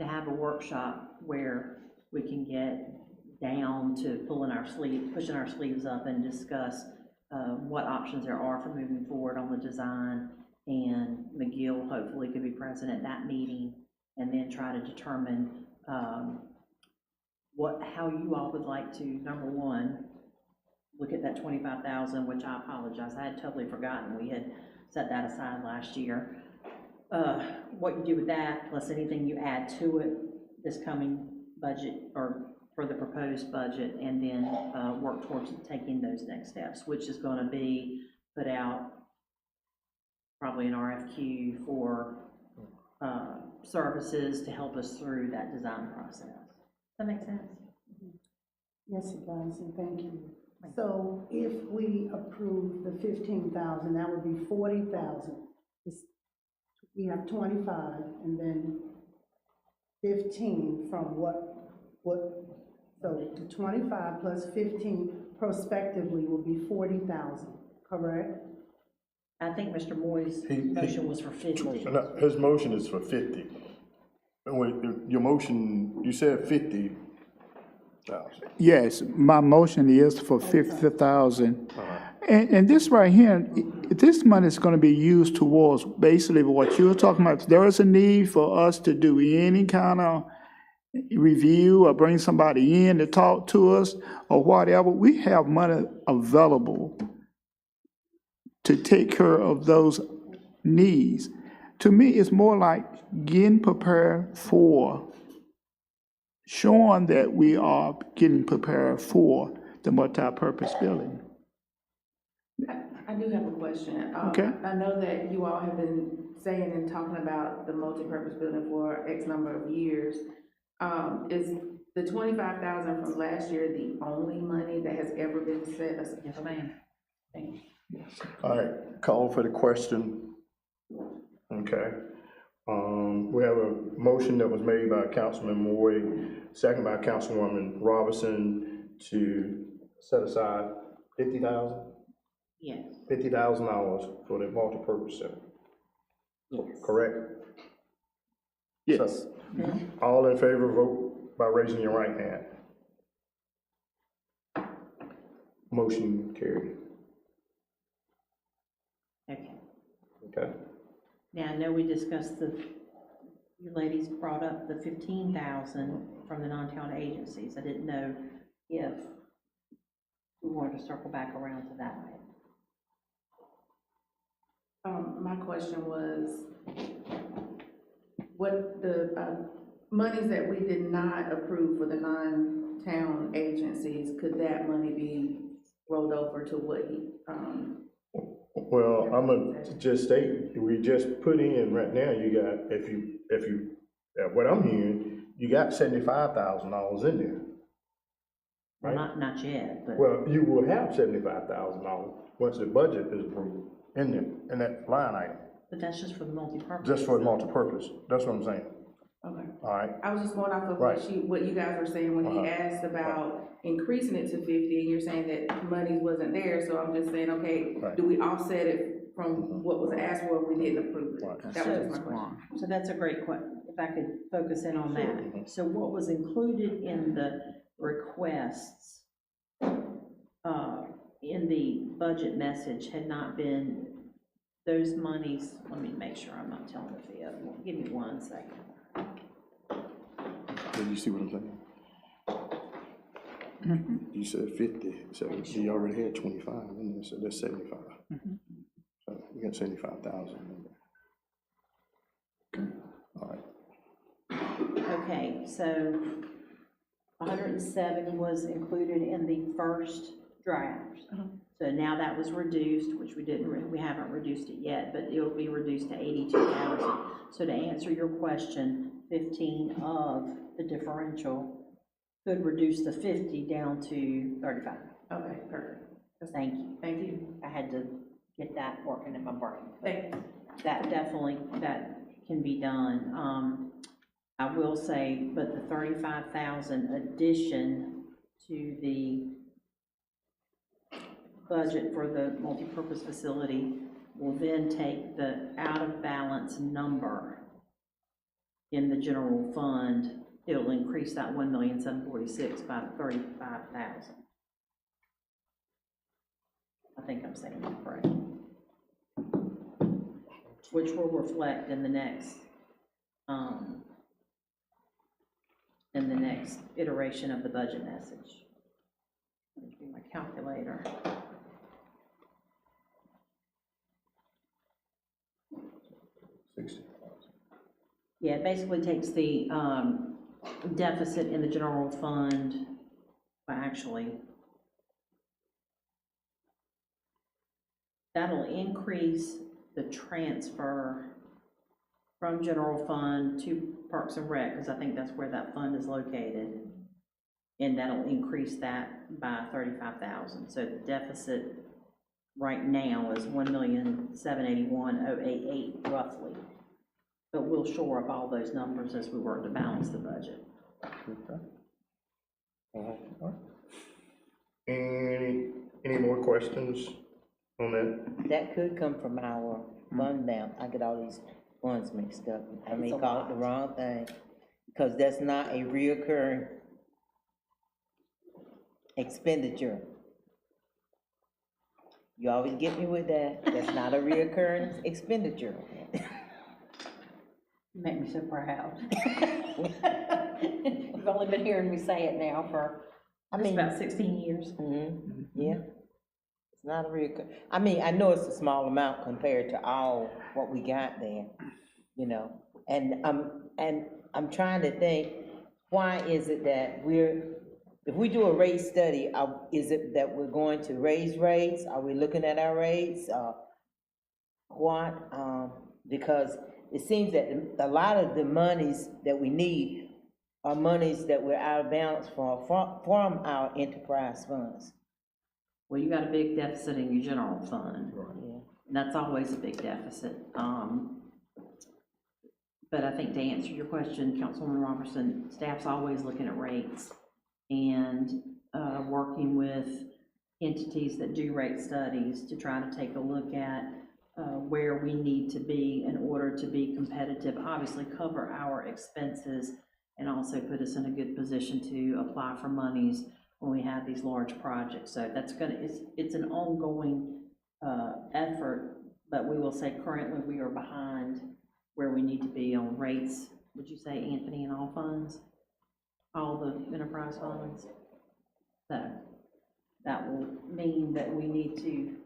to have a workshop where we can get down to pushing our sleeves up and discuss what options there are for moving forward on the design. And McGill hopefully could be present at that meeting, and then try to determine how you all would like to, number one, look at that 25,000, which I apologize, I had totally forgotten we had set that aside last year. What you do with that, plus anything you add to it this coming budget, or for the proposed budget, and then work towards taking those next steps, which is going to be put out probably an RFQ for services to help us through that design process. Does that make sense? Yes, it does, and thank you. So if we approve the 15,000, that would be 40,000. We have 25, and then 15 from so the 25 plus 15 prospectively will be 40,000, correct? I think Mr. Moy's motion was for 50. No, his motion is for 50. Wait, your motion, you said 50,000. Yes, my motion is for 50,000, And this right here, this money is gonna be used towards basically what you're talking about. If there is a need for us to do any kind of review or bring somebody in to talk to us or whatever, we have money available to take care of those needs. To me, it's more like getting prepared for, showing that we are getting prepared for the multi-purpose building. I do have a question. Okay. I know that you all have been saying and talking about the multipurpose building for X number of years. Is the 25,000 from last year the only money that has ever been set aside? Yes, ma'am. Thank you. All right, call for the question. Okay. We have a motion that was made by Councilman Moore, second by Councilwoman Robinson to set aside $50,000 Yes, for the multipurpose center, yes. correct? Yes. So, all in favor, vote by raising your right hand. Motion carried. Okay. Okay. Now, I know we discussed you ladies brought up the 15,000 from the non-town agencies. I didn't know if we wanted to circle back around to that. My question was, what the monies that we did not approve for the non-town agencies, could that money be rolled over to what he, Well, I'm gonna just state, we just put in right now, you got, if you, what I'm hearing, you got $75,000 in there. Well, Right. not yet, but. Well, you will have $75,000 once the budget is approved in there, in that line item, But that's just for the multi-purpose. just for multipurpose. That's what I'm saying. okay. All right, I was just going off of Right. what you guys were saying when he Uh-huh. asked about increasing it to 50, and you're saying that money wasn't there, so I'm just saying, okay, Right. do we offset it from what was asked for, we didn't approve it? Right. That was just my question. So that's a great question, if I could focus in on Mhm. that. So what was included in the requests, in the budget message had not been those monies, let me make sure I'm not telling the fib, give me 1 second. did you see what I'm saying? You said 50, so you already had 25 in there, so that's 75. So you got 75,000 in there. All right. Okay, so 107 was included in the first draft. So now that was reduced, which we haven't reduced it yet, but it'll be reduced to 82,000. So to answer your question, 15 of the differential could reduce the 50 down to 35. Okay, perfect. Thank you. Thank you. I had to get that working in my brain. Thank you. That definitely, that can be done. I will say, but the 35,000 addition to the budget for the multipurpose facility will then take the out of balance number in the general fund. It'll increase that 1,746,000 by 35,000. I think I'm saying that correct. Which will reflect in the next, iteration of the budget message. Let me do my calculator. Yeah, it basically takes the deficit in the general fund, well, actually, that'll increase the transfer from general fund to Parks and Rec, because I think that's where that fund is located. And that'll increase that by 35,000. So the deficit right now is 1,781,088 roughly. But we'll shore up all those numbers as we work to balance the budget. Okay. All right. Any more questions on that? That could come from our fund now. I get all these funds mixed up. I may It's a call it lot. the wrong thing, because that's not a reoccurring expenditure. You always get me with that. That's not a reoccurring expenditure. You make me so proud. You've only been hearing me say it now for, I it's mean, about 16 years. yeah. It's not a reoccur, I mean, I know it's a small amount compared to all what we got there, you know? And I'm trying to think, why is it that if we do a rate study, is it that we're going to raise rates? Are we looking at our rates? What? Because it seems that a lot of the monies that we need are monies that we're out of balance from our enterprise funds. Well, you got a big deficit in your general fund. Yeah. And that's always a big deficit. But I think to answer your question, Councilwoman Robertson, staff's always looking at rates and working with entities that do rate studies to try to take a look at where we need to be in order to be competitive, obviously cover our expenses, and also put us in a good position to apply for monies when we have these large projects. So that's it's an ongoing effort, but we will say currently we are behind where we need to be on rates. Would you say, Anthony, in all funds? All the enterprise funds? So that will mean that we need to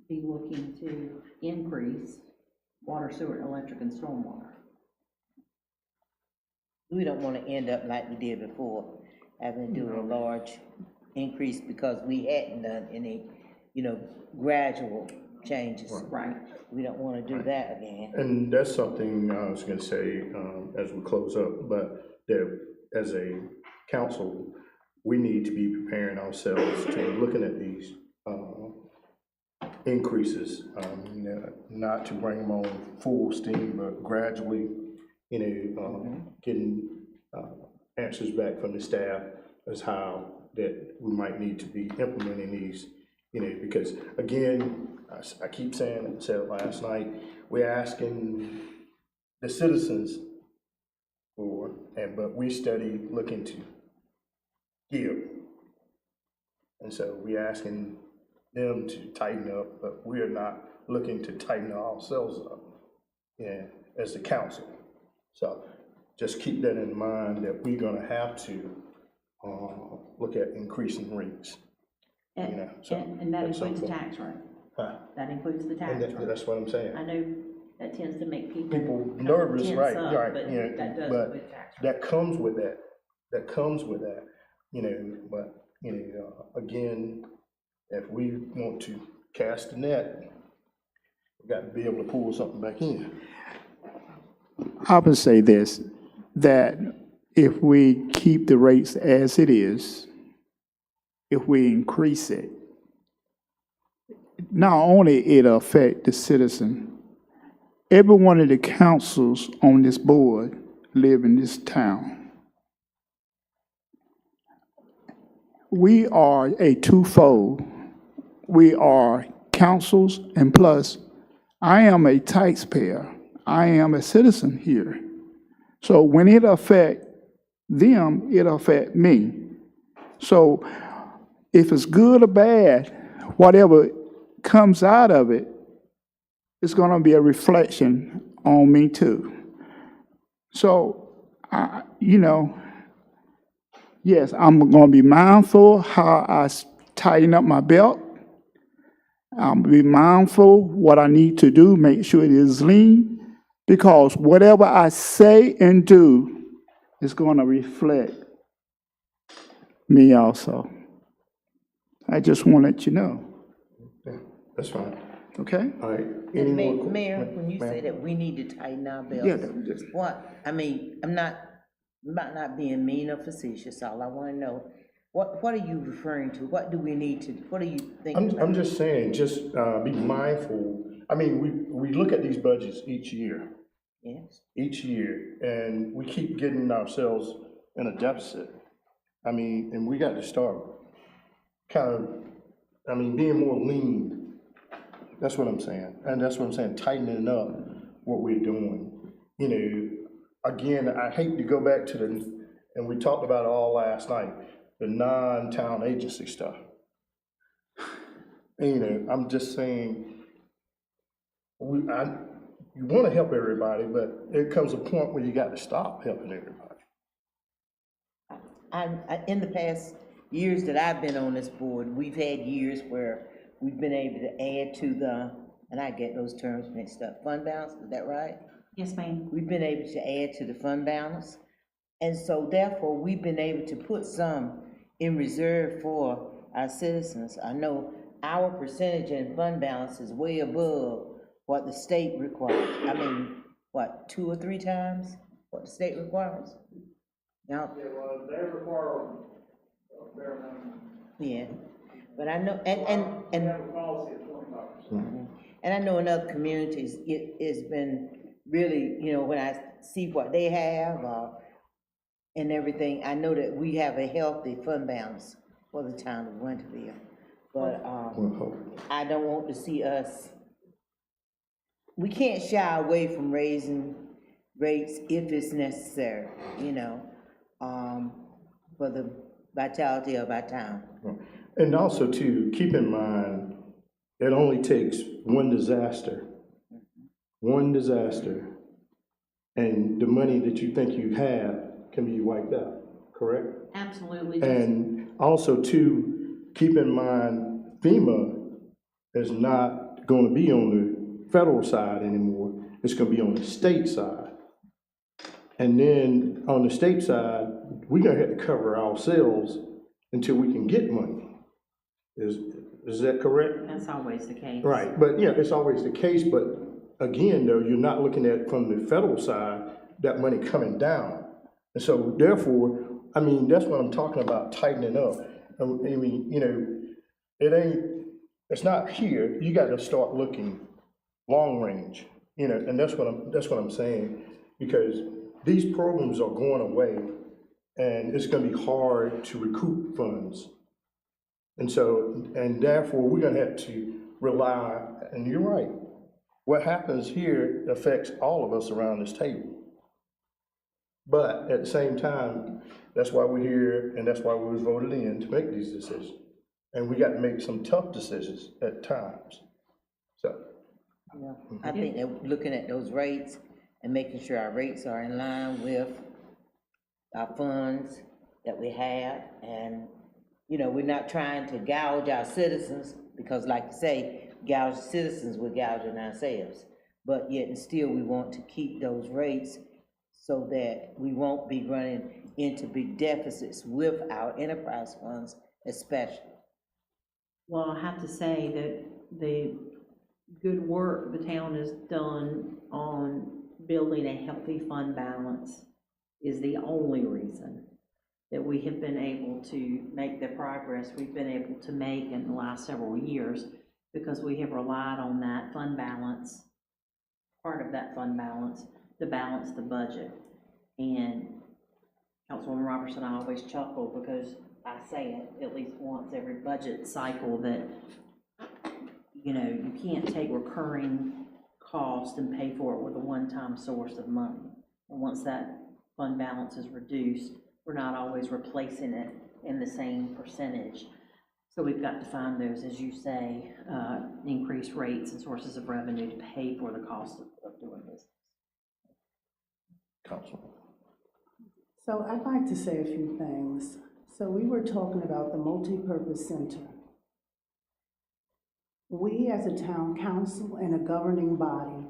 be looking to increase water, sewer, electric, and stormwater. We don't want to end up like we did before, having to do a large increase because we hadn't done any, gradual changes. Right. We don't want to do that again. And that's something I was gonna say, as we close up, but that as a council, we need to be preparing ourselves to looking at these, increases, not to bring them on full steam, but gradually, getting, answers back from the staff as how that we might need to be implementing these, because again, I keep saying, and said it last night, we're asking the citizens but we study looking to give. And so we're asking them to tighten up, but we're not looking to tighten ourselves up, as the council. So just keep that in mind, that we're gonna have to look at increasing rates. And that at includes some the point. tax rate. Huh? That includes the tax And rate. that's what I'm saying. I know that tends to make people People kind of nervous, tense right, up, right, but yeah, that does but include tax rate. that comes with that, but, again, if we want to cast the net, we got to be able to pull something back in. I would say this, that if we keep the rates as it is, if we increase it, not only it'll affect the citizen, every one of the councils on this board live in this town. We are a twofold. We are councils, and plus, I am a taxpayer. I am a citizen here. So when it affect them, it affect me. So if it's good or bad, whatever comes out of it, it's going to be a reflection on me too. So, yes, I'm going to be mindful how I tighten up my belt. I'm going to be mindful what I need to do, make sure it is lean, because whatever I say and do is going to reflect me also. I just want to let you know, Yeah, that's fine. okay? All right. Any And more Mayor, when you ma'am? say that we need to tighten our belts. Yeah, just- I'm not being mean or facetious, all I wanna know, what are you referring to? What do we need to, what are you thinking? I'm just saying, be mindful. I mean, we look at these budgets each year, and we keep getting ourselves in a deficit. I mean, and we got to start being more lean. That's what I'm saying. And that's what I'm saying, tightening up what we're doing. Again, I hate to go back to and we talked about it all last night, the non-town agency stuff. You know, I'm just saying, you wanna help everybody, but there comes a point where you got to stop helping everybody. In the past years that I've been on this board, we've had years where we've been able to add to the, and I get those terms mixed up, fund balance, is that right? Yes, ma'am. We've been able to add to the fund balance. And so therefore, we've been able to put some in reserve for our citizens. I know our percentage in fund balance is way above what the state requires. I mean, what, 2 or 3 times what the state requires? Now, Yeah, well, they require a bare minimum. yeah, but I know, We and have a policy of 25%. And I know in other communities, it's been really, you know, when I see what they have, and everything, I know that we have a healthy fund balance for the town of Winterville. But, I don't want to see us, we can't shy away from raising rates if it's necessary, you know, for the vitality of our town. And also too, keep in mind, it only takes one disaster, and the money that you think you have can be wiped out, correct? Absolutely. And also too, keep in mind, FEMA is not gonna be on the federal side anymore, it's gonna be on the state side. And then on the state side, we're gonna have to cover ourselves until we can get money. Is that correct? That's always the case. Right, but yeah, it's always the case, but again, though, you're not looking at from the federal side, that money coming down. And so therefore, I mean, that's what I'm talking about, tightening up. I mean, you know, it's not here, you gotta start looking long range, you know, and that's what I'm saying, because these programs are going away, and it's gonna be hard to recoup funds. And so, and therefore, we're gonna have to rely, and you're right, what happens here affects all of us around this table. But at the same time, that's why we're here, and that's why we was voted in to make these decisions. And we got to make some tough decisions at times, so. Yeah, I think that looking at those rates and making sure our rates are in line with our funds that we have, and, you know, we're not trying to gouge our citizens, because like you say, gouge citizens, we're gouging ourselves. But yet and still, we want to keep those rates so that we won't be running into big deficits with our enterprise funds especially. Well, I have to say that the good work the town has done on building a healthy fund balance is the only reason that we have been able to make the progress we've been able to make in the last several years, because we have relied on that fund balance, part of that fund balance, to balance the budget. And Councilwoman Robertson, I always chuckle because I say it at least once every budget cycle that, you know, you can't take recurring cost and pay for it with a one-time source of money. And once that fund balance is reduced, we're not always replacing it in the same percentage. So we've got to find those, as you say, increased rates and sources of revenue to pay for the cost of doing business. Council. So I'd like to say a few things. So we were talking about the multi-purpose center. We as a town council and a governing body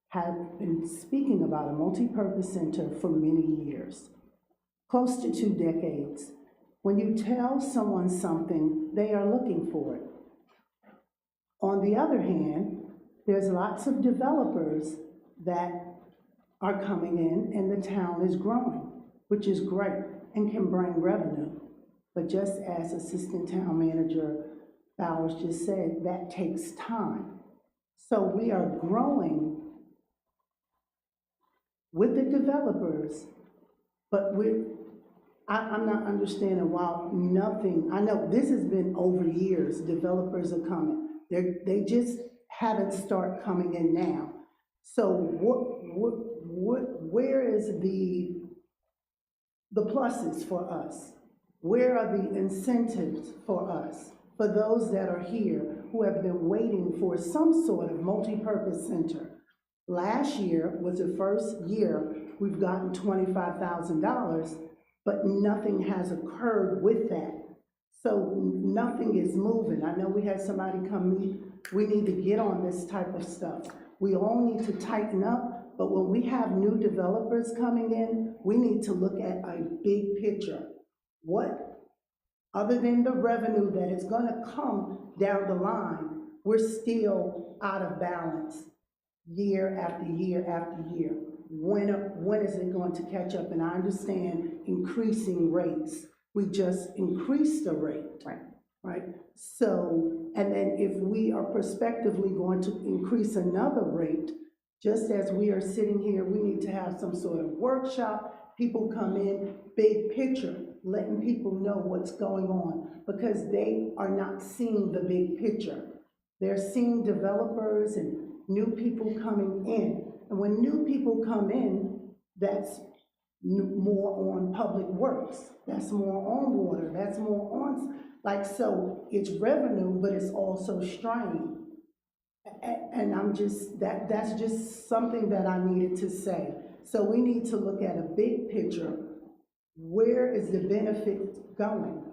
have been speaking about a multi-purpose center for many years, close to 2 decades. When you tell someone something, they are looking for it. On the other hand, there's lots of developers that are coming in and the town is growing, which is great and can bring revenue. But just as Assistant Town Manager Bowers just said, that takes time. So we are growing with the developers, but I'm not understanding why nothing, I know this has been over years, developers are coming. They just haven't started coming in now. So where is the pluses for us? Where are the incentives for us, for those that are here who have been waiting for some sort of multipurpose center. Last year was the first year we've gotten $25,000, but nothing has occurred with that. So nothing is moving. I know we had somebody come meet, we need to get on this type of stuff. We all need to tighten up, but when we have new developers coming in, we need to look at a big picture. What, other than the revenue that is gonna come down the line, we're still out of balance year after year after year. When is it going to catch up? And I understand increasing rates. We just increased the rate. Right? So, and then if we are prospectively going to increase another rate, just as we are sitting here, we need to have some sort of workshop, people come in, big picture, letting people know what's going on, because they are not seeing the big picture. They're seeing developers and new people coming in. And when new people come in, that's more on public works, that's more on water, that's more on, like, so it's revenue, but it's also strain. And I'm just, that's just something that I needed to say. So we need to look at a big picture. Where is the benefit going?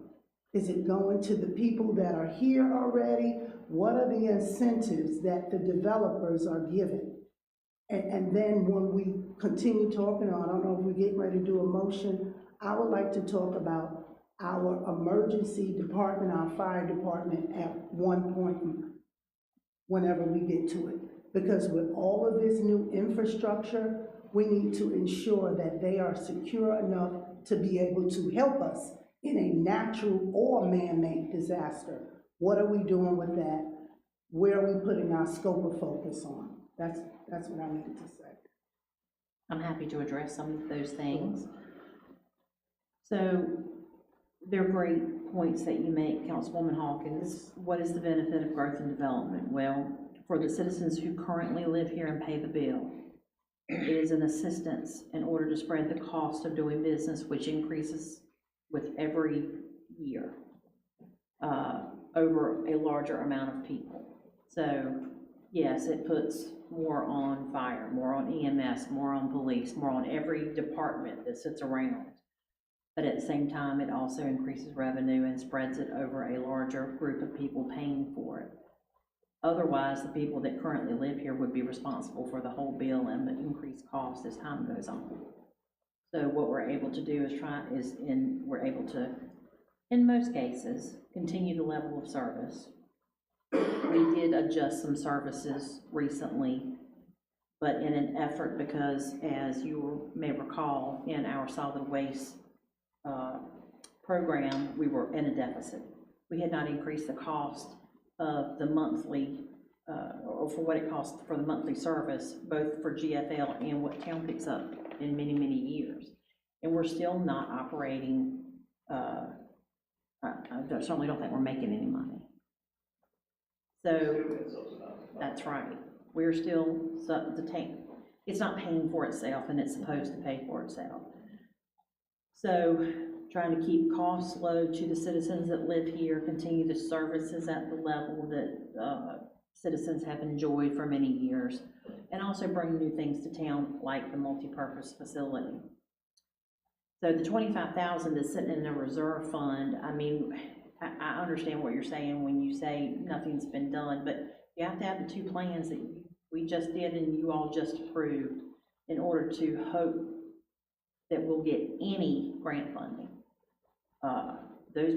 Is it going to the people that are here already? What are the incentives that the developers are given? And then when we continue talking on, I don't know if we're getting ready to do a motion, I would like to talk about our emergency department, our fire department at one point, whenever we get to it. Because with all of this new infrastructure, we need to ensure that they are secure enough to be able to help us in a natural or man-made disaster. What are we doing with that? Where are we putting our scope of focus on? That's what I needed to say. I'm happy to address some of those things. So they're great points that you make, Councilwoman Hawkins. What is the benefit of growth and development? Well, for the citizens who currently live here and pay the bill, it is an assistance in order to spread the cost of doing business, which increases with every year over a larger amount of people. So yes, it puts more on fire, more on EMS, more on police, more on every department that sits around. But at the same time, it also increases revenue and spreads it over a larger group of people paying for it. Otherwise, the people that currently live here would be responsible for the whole bill and the increased cost as time goes on. So what we're able to do is we're able to, in most cases, continue the level of service. We did adjust some services recently, but in an effort, because as you may recall, in our solid waste program, we were in a deficit. We had not increased the cost of the monthly, or for what it costs for the monthly service, both for GFL and what town picks up in many, many years. And we're still not operating, I certainly don't think we're making any money. So, that's right. We're still, it's not paying for itself, and it's supposed to pay for itself. So, trying to keep costs low to the citizens that live here, continue the services at the level that citizens have enjoyed for many years, and also bring new things to town, like the multi-purpose facility. So the $25,000 that's sitting in the reserve fund, I mean, I understand what you're saying when you say nothing's been done, but you have to have the two plans that we just did and you all just approved in order to hope that we'll get any grant funding. Those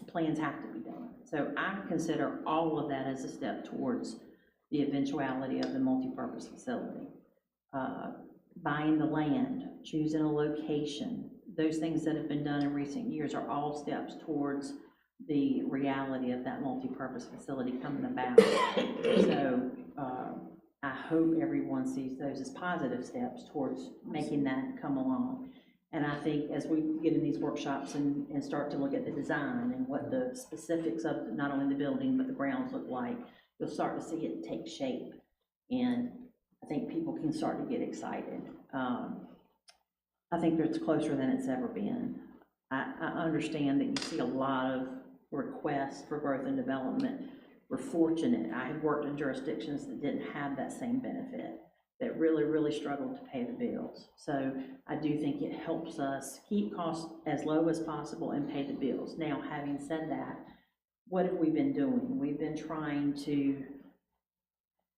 plans have to be done. So I consider all of that as a step towards the eventuality of the multipurpose facility. Buying the land, choosing a location, those things that have been done in recent years are all steps towards the reality of that multipurpose facility coming about. So I hope everyone sees those as positive steps towards making that come along. And I think as we get in these workshops and start to look at the design and what the specifics of not only the building but the grounds look like, you'll start to see it take shape. And I think people can start to get excited. I think it's closer than it's ever been. I understand that you see a lot of requests for growth and development. We're fortunate. I have worked in jurisdictions that didn't have that same benefit, that really, really struggled to pay the bills. So I do think it helps us keep costs as low as possible and pay the bills. Now, having said that, what have we been doing? We've been trying to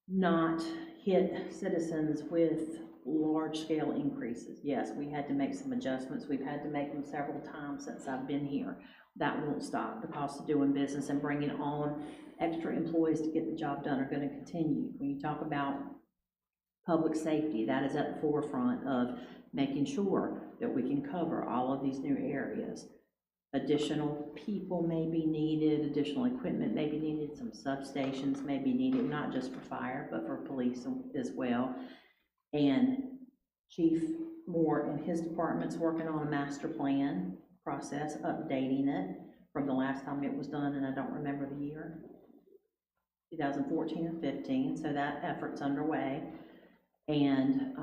not hit citizens with large-scale increases. Yes, we had to make some adjustments. We've had to make them several times since I've been here. That won't stop. The cost of doing business and bringing on extra employees to get the job done are going to continue. When you talk about public safety, that is at the forefront of making sure that we can cover all of these new areas. Additional people may be needed, additional equipment may be needed, some substations may be needed, not just for fire, but for police as well. And Chief Moore and his department's working on a master plan process, updating it from the last time it was done, and I don't remember the year, 2014 or 15, so that effort's underway. And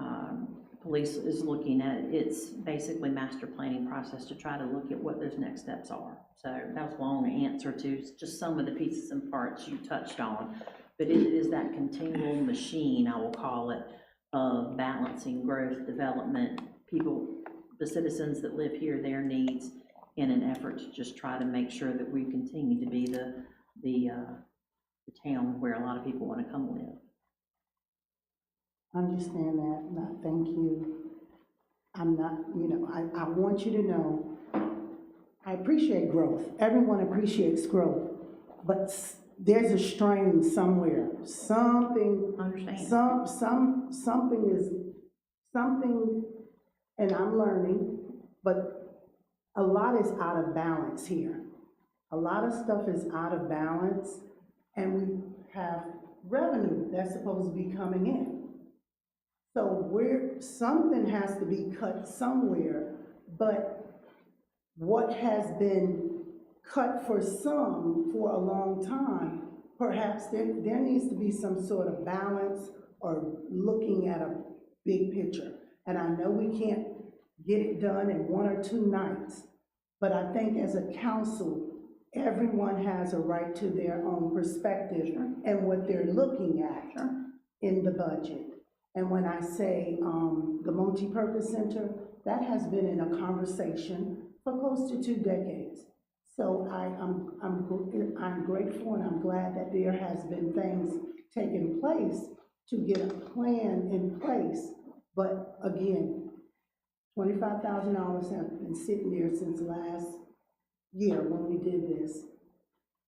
police is looking at its basically master planning process to try to look at what those next steps are. So that was a long answer to just some of the pieces and parts you touched on, but it is that continual machine, I will call it, of balancing growth, development, people, the citizens that live here, their needs, in an effort to just try to make sure that we continue to be the town where a lot of people want to come live. Understand that, no, thank you. I'm not, I want you to know, I appreciate growth. Everyone appreciates growth, but there's a strain somewhere. Something, Understand. something, and I'm learning, but a lot is out of balance here. A lot of stuff is out of balance, and we have revenue that's supposed to be coming in. So something has to be cut somewhere, but what has been cut for some for a long time, perhaps there needs to be some sort of balance or looking at a big picture. And I know we can't get it done in 1 or 2 nights, but I think as a council, everyone has a right to their own perspective and what they're looking at in the budget. And when I say the multi-purpose center, that has been in a conversation for close to 2 decades. So I'm grateful and I'm glad that there has been things taking place to get a plan in place. But again, $25,000 have been sitting there since last year when we did this.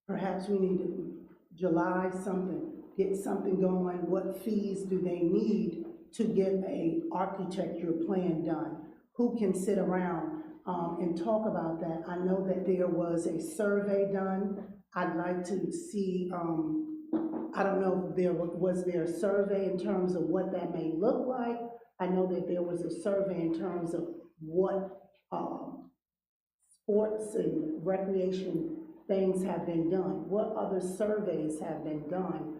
Perhaps we need to July something, get something going. What fees do they need to get a architecture plan done? Who can sit around and talk about that? I know that there was a survey done. I'd like to see, I don't know if was there a survey in terms of what that may look like. I know that there was a survey in terms of what sports and recreation things have been done. What other surveys have been done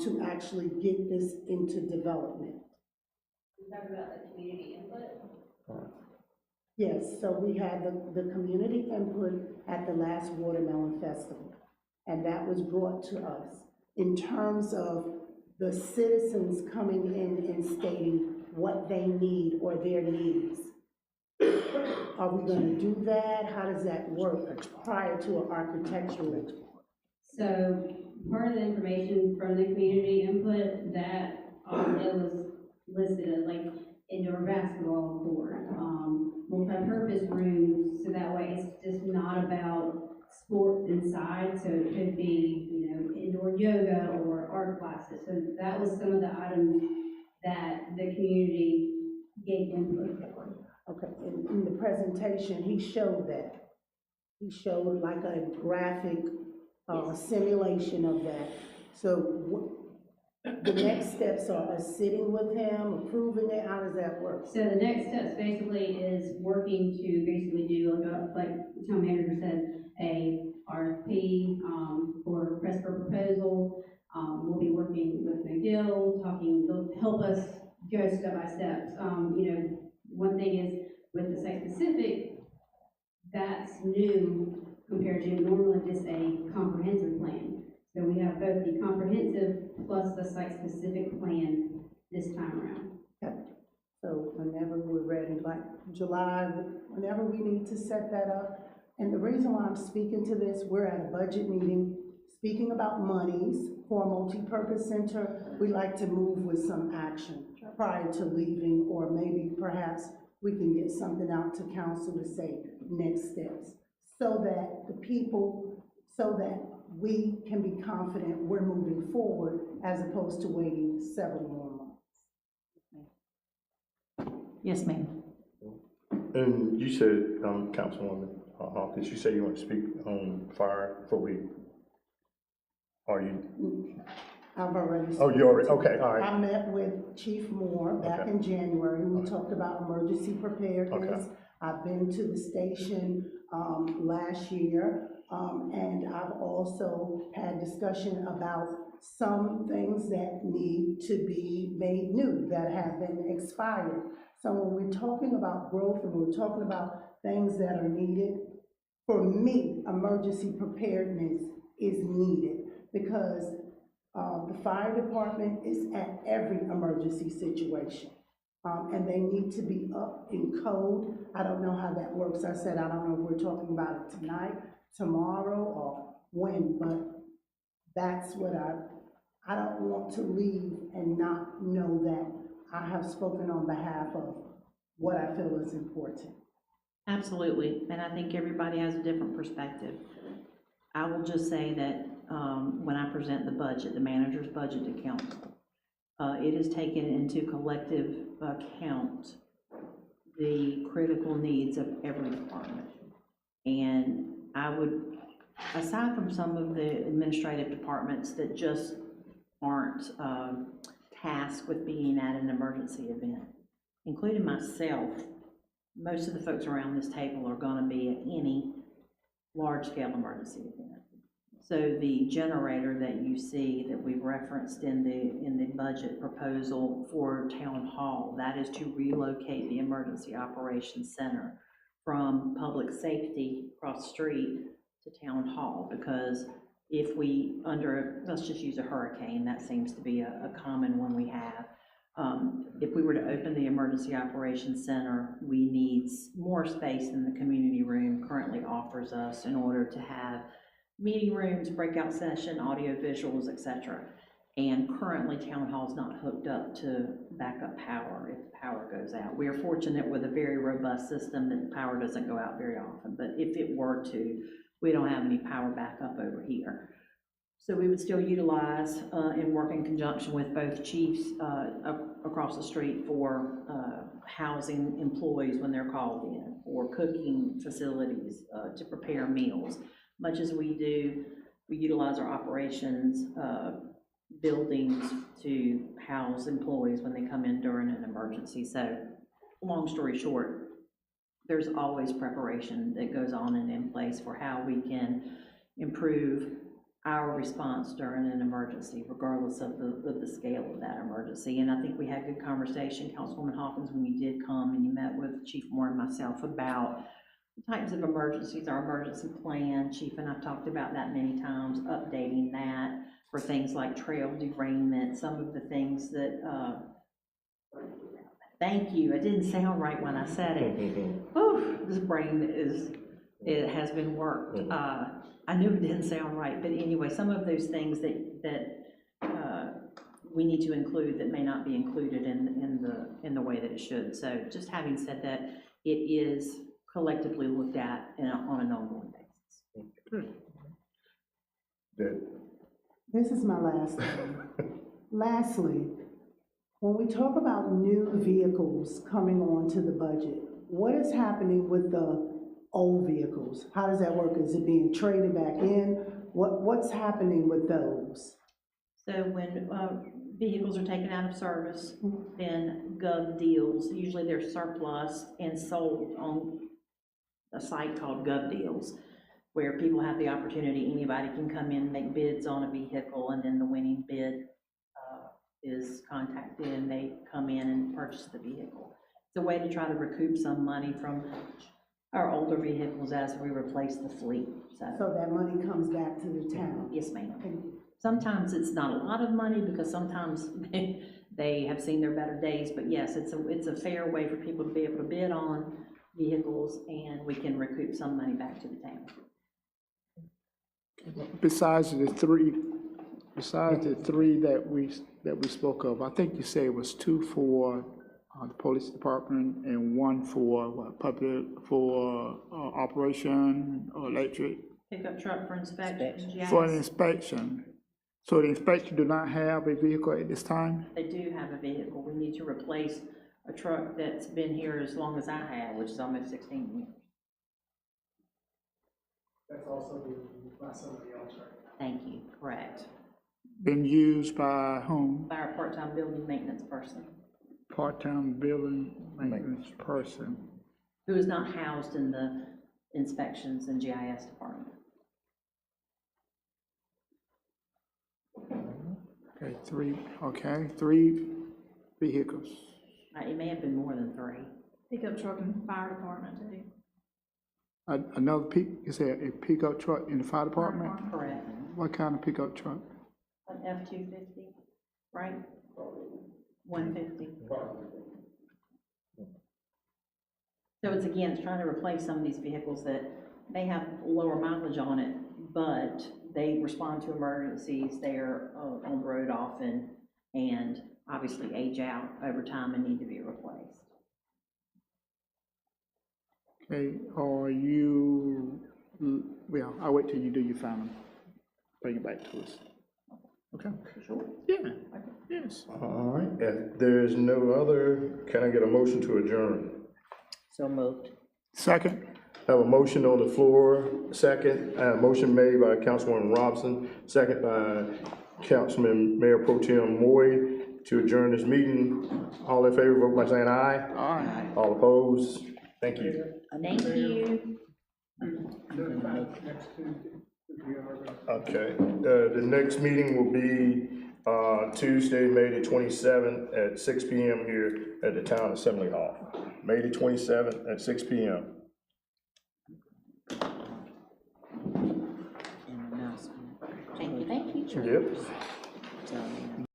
to actually get this into development? You talk about the community input? Yes, so we had the community input at the last Watermelon Festival, and that was brought to us in terms of the citizens coming in and stating what they need or their needs. Are we gonna do that? How does that work prior to an architectural? So part of the information from the community input that it was listed as like indoor basketball court, multi-purpose rooms, so that way it's just not about sport inside, so it could be, indoor yoga or art classes. So that was some of the items that the community gave input for. Okay, in the presentation, he showed that. He showed like a graphic simulation of that. So the next steps are us sitting with him, approving it, how does that work? So the next steps basically is working to basically do, like the town manager said, a RFP for request for proposal. We'll be working with McGill, they'll help us go step by step. One thing is with the site specific, that's new compared to normally just a comprehensive plan. So we have both the comprehensive plus the site-specific plan this time around. So whenever we're ready, like July, whenever we need to set that up. And the reason why I'm speaking to this, we're at a budget meeting, speaking about monies for a multi-purpose center. We like to move with some action prior to leaving, or maybe perhaps we can get something out to council to say next steps, so that the people, so that we can be confident we're moving forward as opposed to waiting several more months. Yes, ma'am. And you said, Councilwoman Hawkins, you said you want to speak on fire before we, are you? I've already. Oh, you already, okay, all right. I met with Chief Moore back Okay. in January. We talked about emergency preparedness. Okay. I've been to the station, last year, and I've also had discussion about some things that need to be made new, that have been expired. So when we're talking about growth and we're talking about things that are needed, for me, emergency preparedness is needed, because the fire department is at every emergency situation. And they need to be up in code. I don't know how that works. I said, I don't know if we're talking about it tonight, tomorrow, or when, but that's what I don't want to leave and not know that I have spoken on behalf of what I feel is important. Absolutely, and I think everybody has a different perspective. I will just say that when I present the budget, the manager's budget to council, it is taken into collective account the critical needs of every department. And I would, aside from some of the administrative departments that just aren't tasked with being at an emergency event, including myself, most of the folks around this table are gonna be at any large-scale emergency event. So the generator that you see that we've referenced in the budget proposal for Town Hall, that is to relocate the Emergency Operations Center from public safety across the street to Town Hall, because if we, let's just use a hurricane, that seems to be a common one we have. If we were to open the Emergency Operations Center, we need more space than the community room currently offers us in order to have meeting rooms, breakout session, audio visuals, etc. And currently, Town Hall's not hooked up to backup power if the power goes out. We are fortunate with a very robust system that the power doesn't go out very often, but if it were to, we don't have any power backup over here. So we would still utilize and work in conjunction with both chiefs across the street for housing employees when they're called in, or cooking facilities to prepare meals. Much as we do, we utilize our operations buildings to house employees when they come in during an emergency. So long story short, there's always preparation that goes on and in place for how we can improve our response during an emergency, regardless of the scale of that emergency. And I think we had good conversation, Councilwoman Hawkins, when you did come and you met with Chief Moore and myself about the types of emergencies, our emergency plan. Chief and I've talked about that many times, updating that for things like trail derailment, some of the things that, thank you, it didn't sound right when I said it. Whew, this brain it has been worked. I knew it didn't sound right, but anyway, some of those things that we need to include that may not be included in the way that it should. So just having said that, it is collectively looked at on an ongoing basis. Good. This is my last thing. Lastly, when we talk about new vehicles coming onto the budget, what is happening with the old vehicles? How does that work? Is it being traded back in? What's happening with those? So when vehicles are taken out of service, then Gov Deals, usually they're surplus and sold on a site called Gov Deals, where people have the opportunity, anybody can come in, make bids on a vehicle, and then the winning bid is contacted and they come in and purchase the vehicle. It's a way to try to recoup some money from our older vehicles as we replace the fleet, so, So that money comes back to the town? yes, ma'am. Thank you. Sometimes it's not a lot of money, because sometimes they have seen their better days, but yes, it's a fair way for people to be able to bid on vehicles, and we can recoup some money back to the town. Besides the three that we spoke of, I think you said it was 2 for the police department and 1 for operation or electric, Pickup truck for inspection, for the GIS. inspection. So the inspection do not have a vehicle at this time? They do have a vehicle. We need to replace a truck that's been here as long as I have, which is almost 16 years. That's also being used by somebody else, right? Thank you, correct. Been used by whom? By our part-time building maintenance person, Part-time building maintenance person. who is not housed in the inspections and GIS department. Okay, 3 vehicles. It may have been more than 3. Pickup truck in the fire department too. Another you said a pickup truck in the fire department? Correct. What kind of pickup truck? An F-250, right? 150. So it's, again, it's trying to replace some of these vehicles that may have lower mileage on it, but they respond to emergencies, they're on the road often, and obviously age out over time and need to be replaced. Okay, are you, well, I'll wait till you do your final. Bring it back to us. Okay? Sure. Yeah, yes. All right, if there's no other, can I get a motion to adjourn? So moved. Second? Have a motion on the floor, second, motion made by Councilwoman Robinson, second by Councilman Mayor Pro Tem Moy to adjourn this meeting. All in favor, vote by saying aye. Aye. All opposed? Thank you. Thank you. Next Tuesday, we are gonna. Okay, the next meeting will be, Tuesday, May the 27th at 6 PM here at the Town Assembly Hall. May the 27th at 6 PM. Thank you. Yep.